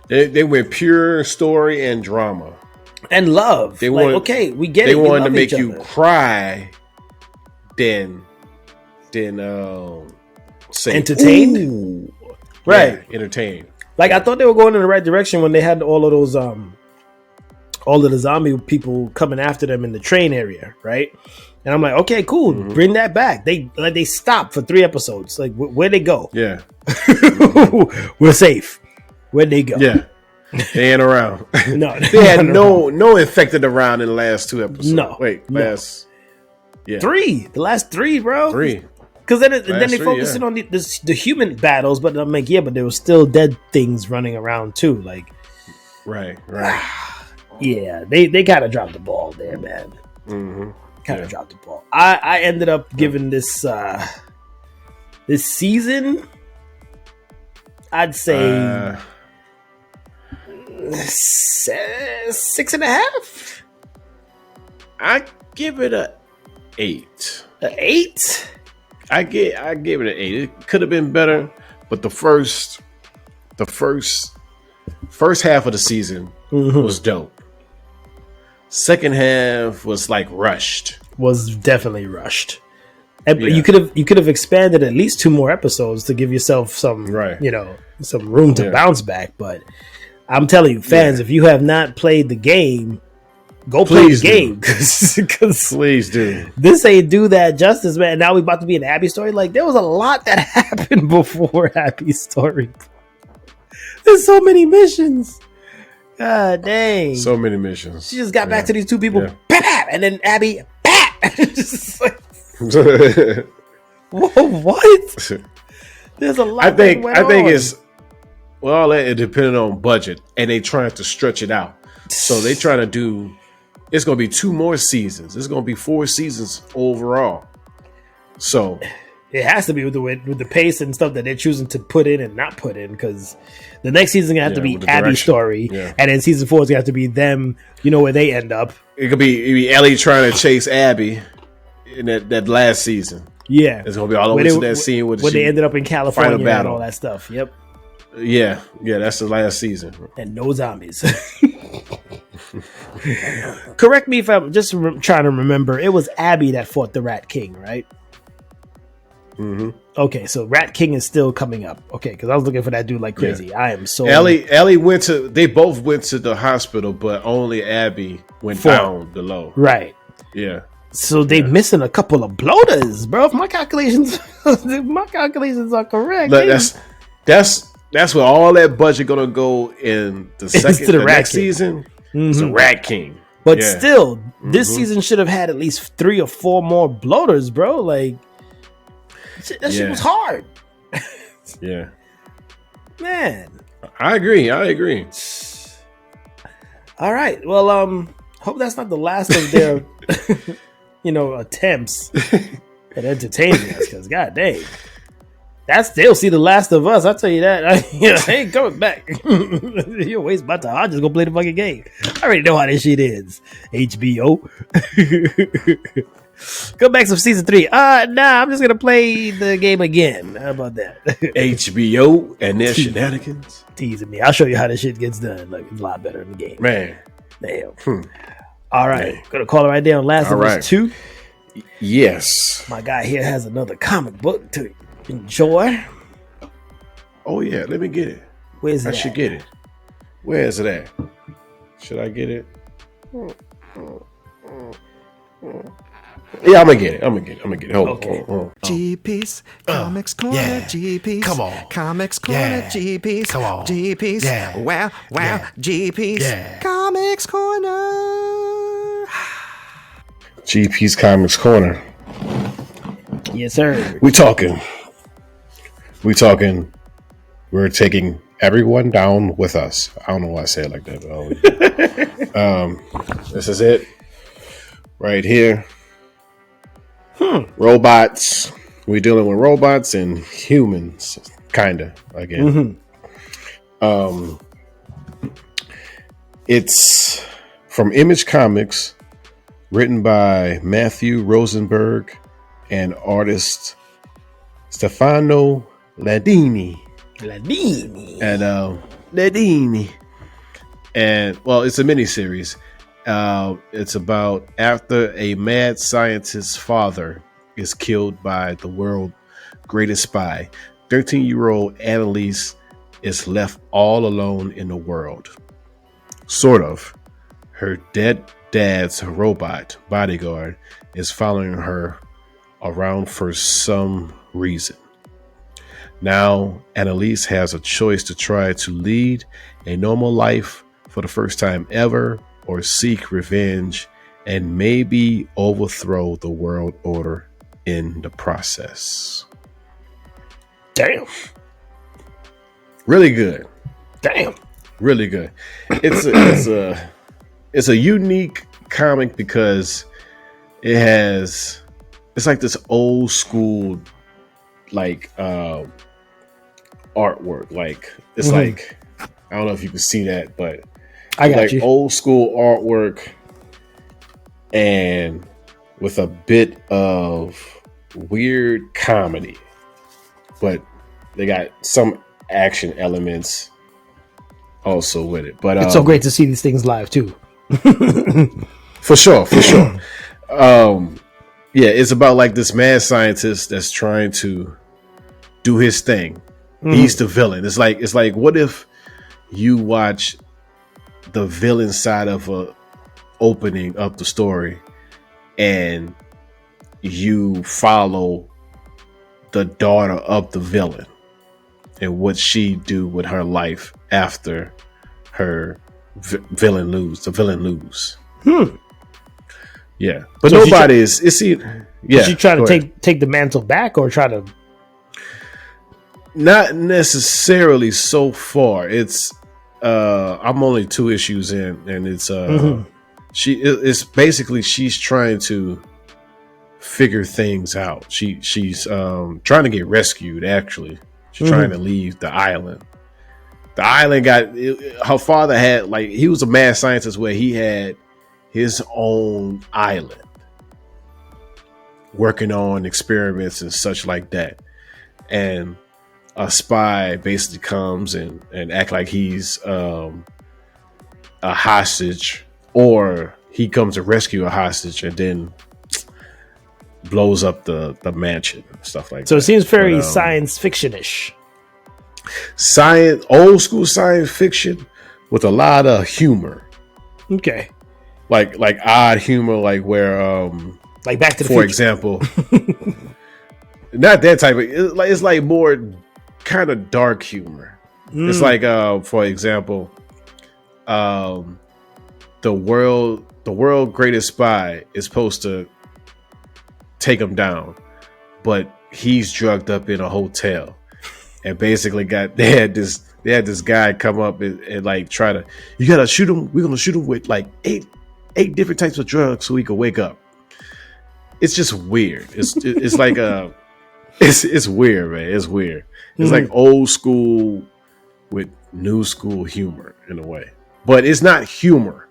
Speaker 1: they went pure story and drama
Speaker 2: and love. We get it.
Speaker 1: They wanted to make you cry, then say
Speaker 2: entertained.
Speaker 1: Ooh.
Speaker 2: Right,
Speaker 1: entertained.
Speaker 2: Like I thought they were going in the right direction when they had all of those all of the zombie people coming after them in the train area, right? And I'm like, okay, cool, bring that back. They stopped for 3 episodes. Like, where'd they go?
Speaker 1: Yeah,
Speaker 2: we're safe. Where'd they go?
Speaker 1: Yeah, they ain't around.
Speaker 2: No,
Speaker 1: they had no infected around in the last 2 episodes.
Speaker 2: No,
Speaker 1: last
Speaker 2: 3. The last 3, bro.
Speaker 1: 3.
Speaker 2: Because then they focused on the human battles, but I'm like, but there were still dead things running around too. Like,
Speaker 1: right.
Speaker 2: Yeah, they gotta drop the ball there, man. Kind of dropped the ball. I ended up giving this season, I'd say 6.5.
Speaker 1: I give it a 8.
Speaker 2: An 8?
Speaker 1: I gave it an 8. It could have been better, but the first half of the season was dope. Second half was like rushed.
Speaker 2: Was definitely rushed. You could have expanded at least 2 more episodes to give yourself some some room to bounce back. But I'm telling you, fans, if you have not played the game, go play the game. Because
Speaker 1: please do.
Speaker 2: This ain't do that justice, man. Now we about to be an Abby story. Like, there was a lot that happened before Abby's story. There's so many missions. God dang.
Speaker 1: So many missions.
Speaker 2: She just got back to these 2 people. Bap, and then Abby, bap. Just like, whoa, what? There's a lot.
Speaker 1: I think it's all that it depending on budget, and they trying to stretch it out. So they trying to do. It's going to be 2 more seasons. It's going to be 4 seasons overall. So
Speaker 2: it has to be with the pace and stuff that they're choosing to put in and not put in, because the next season is going to have to be Abby's story, and then season 4 is going to have to be them. You know where they end up. It
Speaker 1: could be Ellie trying to chase Abby in that last season.
Speaker 2: Yeah,
Speaker 1: it's going to be all the way to that scene
Speaker 2: where they ended up in California and all that stuff. Yep.
Speaker 1: Yeah, that's the last season.
Speaker 2: And no zombies. Correct me if I'm just trying to remember. It was Abby that fought the Rat King, right? Okay, so Rat King is still coming up. Okay, because I was looking for that dude like crazy. I am so.
Speaker 1: Ellie went to. They both went to the hospital, but only Abby went down below.
Speaker 2: Right.
Speaker 1: Yeah.
Speaker 2: So they missing a couple of bloaters, bro. If my calculations are correct.
Speaker 1: That's where all that budget gonna go in the next season. It's a Rat King.
Speaker 2: But still, this season should have had at least 3 or 4 more bloaters, bro. Like, that shit was hard.
Speaker 1: Yeah.
Speaker 2: Man.
Speaker 1: I agree.
Speaker 2: All right. Well, hope that's not the last of their attempts at entertaining us, because god dang. That's they'll see The Last of Us. I'll tell you that. I ain't coming back. You're wasting my time. I'll just go play the fucking game. I already know how this shit is. HBO. Go back to season 3. I'm just gonna play the game again. How about that?
Speaker 1: HBO and their shenanigans.
Speaker 2: Teasing me. I'll show you how this shit gets done. Like, it's a lot better in the game.
Speaker 1: Man.
Speaker 2: Damn. All right. Gonna call it right there on Last of Us 2.
Speaker 1: Yes.
Speaker 2: My guy here has another comic book to enjoy.
Speaker 1: Oh yeah, let me get it.
Speaker 2: Where's it?
Speaker 1: I should get it. Where is it at? Should I get it? Yeah, I'm gonna get it. Hold on.
Speaker 3: GP's Comix Corner. GP's. Come on. Comix Corner. GP's. Come on. GP's. Yeah. Wow. GP's. Yeah. Comix Corner.
Speaker 1: GP's Comix Corner.
Speaker 2: Yes, sir.
Speaker 1: We're taking everyone down with us. I don't know why I say it like that. This is it. Right here. Robots. We're dealing with robots and humans, kinda, again. It's from Image Comics, written by Matthew Rosenberg and artist Stefano Ladini. And well, it's a miniseries. It's about after a mad scientist's father is killed by the world's greatest spy, 13-year-old Annalise is left all alone in the world. Sort of. Her dead dad's robot bodyguard is following her around for some reason. Now, Annalise has a choice to try to lead a normal life for the first time ever, or seek revenge and maybe overthrow the world order in the process.
Speaker 2: Damn.
Speaker 1: Really good.
Speaker 2: Damn.
Speaker 1: Really good. It's a unique comic because it's like this old school like artwork. Like it's like, I don't know if you can see that, but
Speaker 2: I got
Speaker 1: like
Speaker 2: you.
Speaker 1: old school artwork and with a bit of weird comedy, but they got some action elements also with it. But
Speaker 2: it's so great to see these things live too.
Speaker 1: For sure. Yeah, it's about like this mad scientist that's trying to do his thing. He's the villain. It's like what if you watch the villain side of a opening of the story and you follow the daughter of the villain and what she do with her life after her villain lose. Yeah, but
Speaker 2: so
Speaker 1: nobody is. Is he? Yeah,
Speaker 2: she try to take the mantle back, or try to?
Speaker 1: Not necessarily so far. It's I'm only 2 issues in, and it's it's basically she's trying to figure things out. She's trying to get rescued. Actually, she's trying to leave the island. The island her father had, like, he was a mad scientist where he had his own island working on experiments and such like that. And a spy basically comes and act like he's a hostage, or he comes to rescue a hostage and then blows up the mansion, stuff like that.
Speaker 2: So it seems very science fiction-ish.
Speaker 1: Old school science fiction with a lot of humor.
Speaker 2: Okay.
Speaker 1: Like odd humor, like where
Speaker 2: like Back to the
Speaker 1: for
Speaker 2: Future.
Speaker 1: example. Not that type of, it's like more kind of dark humor. It's like for example, the world greatest spy is supposed to take him down, but he's drugged up in a hotel, and basically they had this guy come up and like try to, you gotta shoot him. We're gonna shoot him with like eight different types of drugs so he could wake up. It's just weird. It's like it's weird, man. It's weird. It's like old school with new school humor in a way, but it's not humor.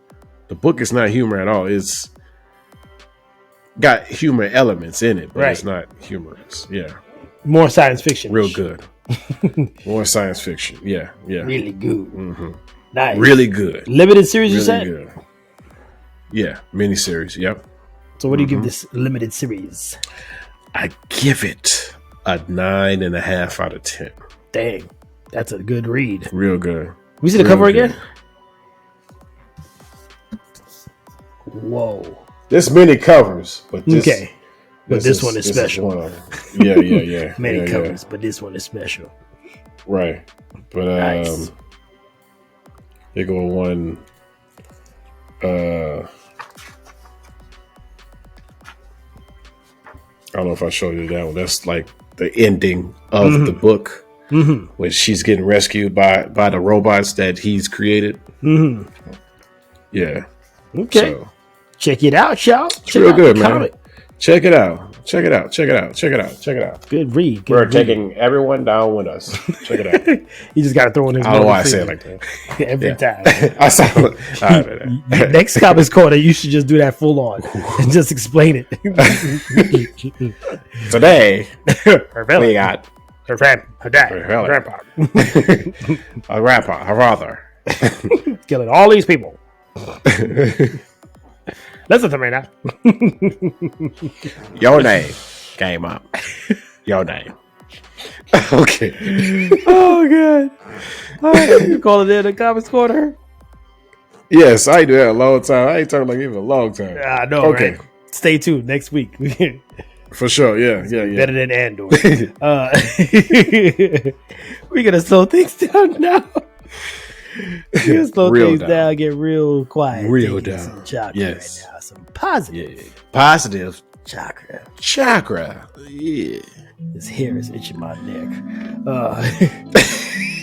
Speaker 1: The book is not humor at all. It's got humor elements in it, but it's not humorous. Yeah,
Speaker 2: more science fiction.
Speaker 1: Real good. More science fiction. Yeah.
Speaker 2: Really good. Nice.
Speaker 1: Really good.
Speaker 2: Limited series,
Speaker 1: really
Speaker 2: you said?
Speaker 1: Good. Yeah, miniseries. Yep.
Speaker 2: So what do you give this limited series?
Speaker 1: I give it a 9.5 out of 10.
Speaker 2: Dang, that's a good read.
Speaker 1: Real good.
Speaker 2: We see the cover again? Whoa.
Speaker 1: There's many covers, but this,
Speaker 2: but this one is special.
Speaker 1: Yeah.
Speaker 2: Many covers, but this one is special.
Speaker 1: Right. But
Speaker 2: nice.
Speaker 1: they go one. I don't know if I showed you that one. That's like the ending of the book when she's getting rescued by the robots that he's created. Yeah.
Speaker 2: Okay.
Speaker 1: So,
Speaker 2: check it out, y'all.
Speaker 1: It's real good, man. Check it out. Check it out.
Speaker 2: Good read.
Speaker 1: We're taking everyone down with us. Check it out.
Speaker 2: You just got to throw in his.
Speaker 1: I don't know why I say it like that.
Speaker 2: Every time.
Speaker 1: I sound. Right,
Speaker 2: next Comix Corner, you should just do that full on and just explain it.
Speaker 1: Today,
Speaker 2: her villain,
Speaker 1: we got
Speaker 2: her friend, her dad, her grandpa,
Speaker 1: her grandpa, her father,
Speaker 2: killing all these people. Listen to me now.
Speaker 1: Your name came up. Your name. Okay.
Speaker 2: Oh god. All right, you call it in the Comix Corner.
Speaker 1: Yes, I do that a long time. I ain't talking like even a long time.
Speaker 2: I know. Okay. Right? Stay tuned next week.
Speaker 1: For sure. Yeah.
Speaker 2: Better than Andor. We're gonna slow things down now. We're gonna slow things down, get real quiet.
Speaker 1: Real down.
Speaker 2: Some chakra right now. Some positive.
Speaker 1: Yeah. Positive.
Speaker 2: Chakra.
Speaker 1: Yeah.
Speaker 2: His hair is itching my neck.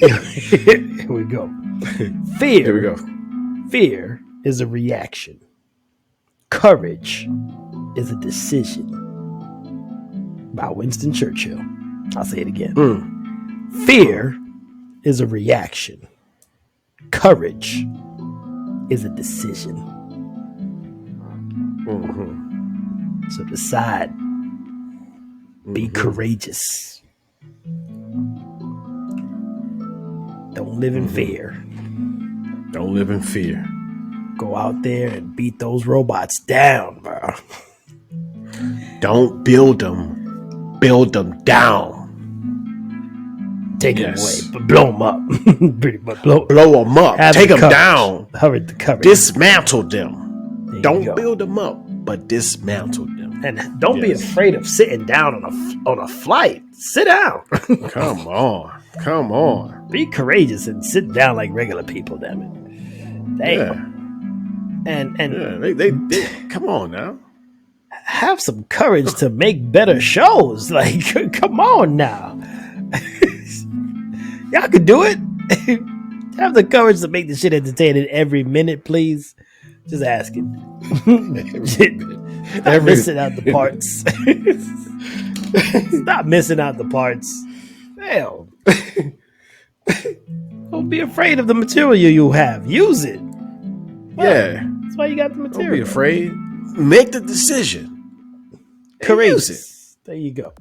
Speaker 2: Here we go. Fear.
Speaker 1: Here we go.
Speaker 2: Fear is a reaction. Courage is a decision. By Winston Churchill. I'll say it again. Fear is a reaction. Courage is a decision. So decide. Be courageous. Don't live in fear.
Speaker 1: Don't live in fear.
Speaker 2: Go out there and beat those robots down, bro.
Speaker 1: Don't build them. Build them down.
Speaker 2: Take them away, but blow them up. Pretty much blow
Speaker 1: them up. Take them down.
Speaker 2: Cover the cover.
Speaker 1: Dismantle them. Don't build them up, but dismantle them.
Speaker 2: And don't be afraid of sitting down on a flight. Sit down.
Speaker 1: Come on.
Speaker 2: Be courageous and sit down like regular people. Damn it. Damn.
Speaker 1: They come on now.
Speaker 2: Have some courage to make better shows. Like, come on now. Y'all can do it. Have the courage to make the shit entertaining every minute, please. Just asking. Stop missing out the parts. Stop missing out the parts. Hell. Don't be afraid of the material you have. Use it.
Speaker 1: Yeah.
Speaker 2: That's why you got the material.
Speaker 1: Don't be afraid. Make the decision.
Speaker 2: Courageous. Use it. There you go.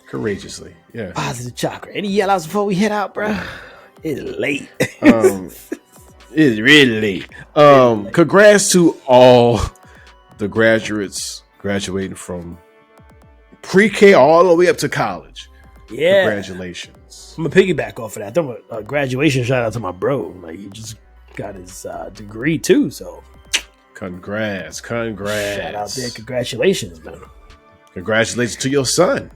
Speaker 1: Courageously. Yeah.
Speaker 2: Positive chakra. Any yell-outs before we head out, bro? It's late.
Speaker 1: It's really late. Congrats to all the graduates graduating from pre-K all the way up to college.
Speaker 2: Yeah.
Speaker 1: Congratulations.
Speaker 2: I'm gonna piggyback off of that. Throw a graduation shout out to my bro. Like, he just got his degree too. So
Speaker 1: congrats.
Speaker 2: Shout out there. Congratulations, man.
Speaker 1: Congratulations to your son.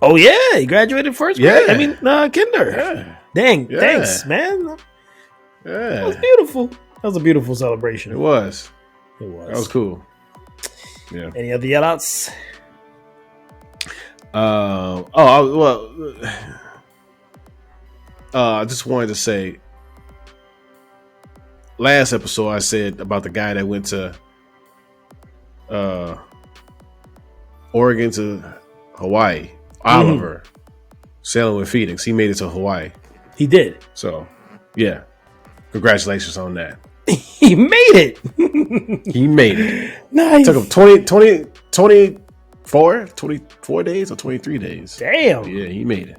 Speaker 2: Oh yeah, he graduated first grade. I mean, kinder.
Speaker 1: Yeah.
Speaker 2: Dang, thanks, man.
Speaker 1: Yeah.
Speaker 2: That was beautiful. That was a beautiful celebration.
Speaker 1: It was.
Speaker 2: That
Speaker 1: was cool. Yeah.
Speaker 2: Any other yell-outs?
Speaker 1: I just wanted to say, last episode I said about the guy that went to Oregon to Hawaii, Oliver, sailing with Phoenix. He made it to Hawaii.
Speaker 2: He did.
Speaker 1: So, yeah, congratulations on that.
Speaker 2: He made it.
Speaker 1: He made it.
Speaker 2: Nice.
Speaker 1: Took him 24 days or 23 days.
Speaker 2: Damn.
Speaker 1: Yeah, he made it.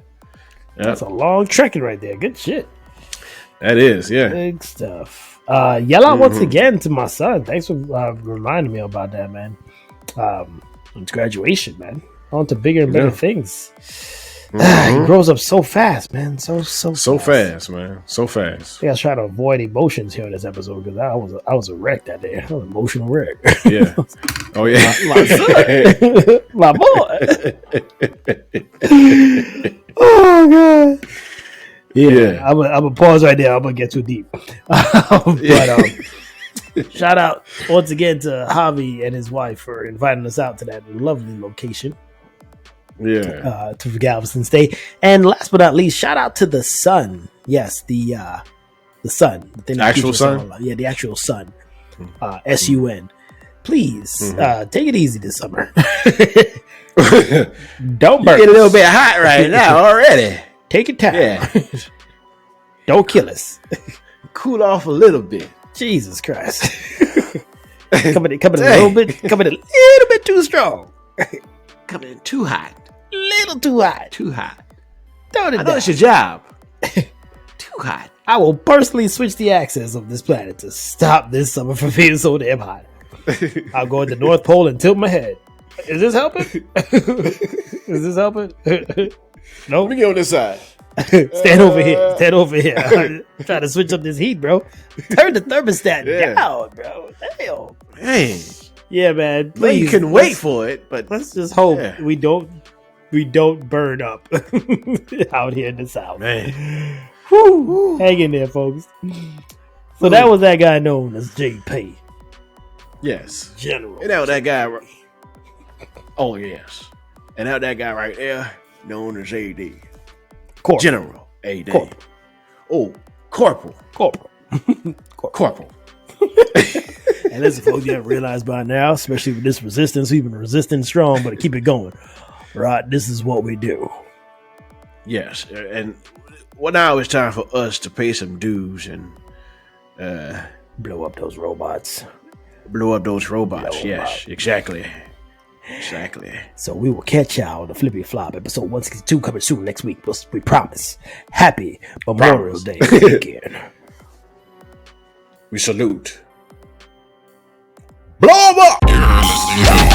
Speaker 1: Yep.
Speaker 2: That's a long trekking right there. Good shit.
Speaker 1: That is, yeah.
Speaker 2: Big stuff. Yell out once again to my son. Thanks for reminding me about that, man. It's graduation, man. On to bigger and better things. He grows up so fast, man. So
Speaker 1: fast, man. So fast.
Speaker 2: I gotta try to avoid emotions here in this episode because I was a wreck that day. I was an emotional wreck.
Speaker 1: Yeah. Oh yeah.
Speaker 2: My boy. Oh god. Yeah. I'm gonna pause right there. I'm gonna get too deep. Shout out once again to Javi and his wife for inviting us out to that lovely location.
Speaker 1: Yeah.
Speaker 2: To Galveston State. And last but not least, shout out to the sun. Yes, the sun.
Speaker 1: The actual sun?
Speaker 2: Yeah, the actual sun. SUN. Please take it easy this summer. Don't burn.
Speaker 1: Get a little bit hot right now already.
Speaker 2: Take your time. Yeah. Don't kill us.
Speaker 1: Cool off a little bit.
Speaker 2: Jesus Christ. coming a little bit too strong.
Speaker 1: Coming in too hot.
Speaker 2: Little too hot.
Speaker 1: Too hot.
Speaker 2: Don't it
Speaker 1: I know it's your job. Too hot.
Speaker 2: I will personally switch the axis of this planet to stop this summer from being so damn hot. I'll go at the North Pole and tilt my head. Is this helping? No.
Speaker 1: Let me get on this side.
Speaker 2: Stand over here. I'm trying to switch up this heat, bro. Turn the thermostat down, bro. Damn.
Speaker 1: Hey.
Speaker 2: Yeah, man. Please.
Speaker 1: Well, you can wait for it, but
Speaker 2: let's just hope we don't burn up out here in the South.
Speaker 1: Man.
Speaker 2: Woo. Hang in there, folks. So that was that guy known as JP.
Speaker 1: Yes.
Speaker 2: General.
Speaker 1: And now that guy. Oh, yes. And now that guy right there, known as AD.
Speaker 2: Corporal.
Speaker 1: General AD.
Speaker 2: Corporal.
Speaker 1: Oh, Corporal.
Speaker 2: Corporal.
Speaker 1: Corporal.
Speaker 2: And listen, folks, you have realized by now, especially with this resistance, we've been resisting strong, but keep it going. Right? This is what we do.
Speaker 1: Yes, and now it's time for us to pay some dues and
Speaker 2: blow up those robots.
Speaker 1: Yes, exactly.
Speaker 2: So we will catch y'all on the Flippy Flop episode 162 coming soon next week. We promise. Happy Memorial Day weekend.
Speaker 1: We salute. Blow 'em up!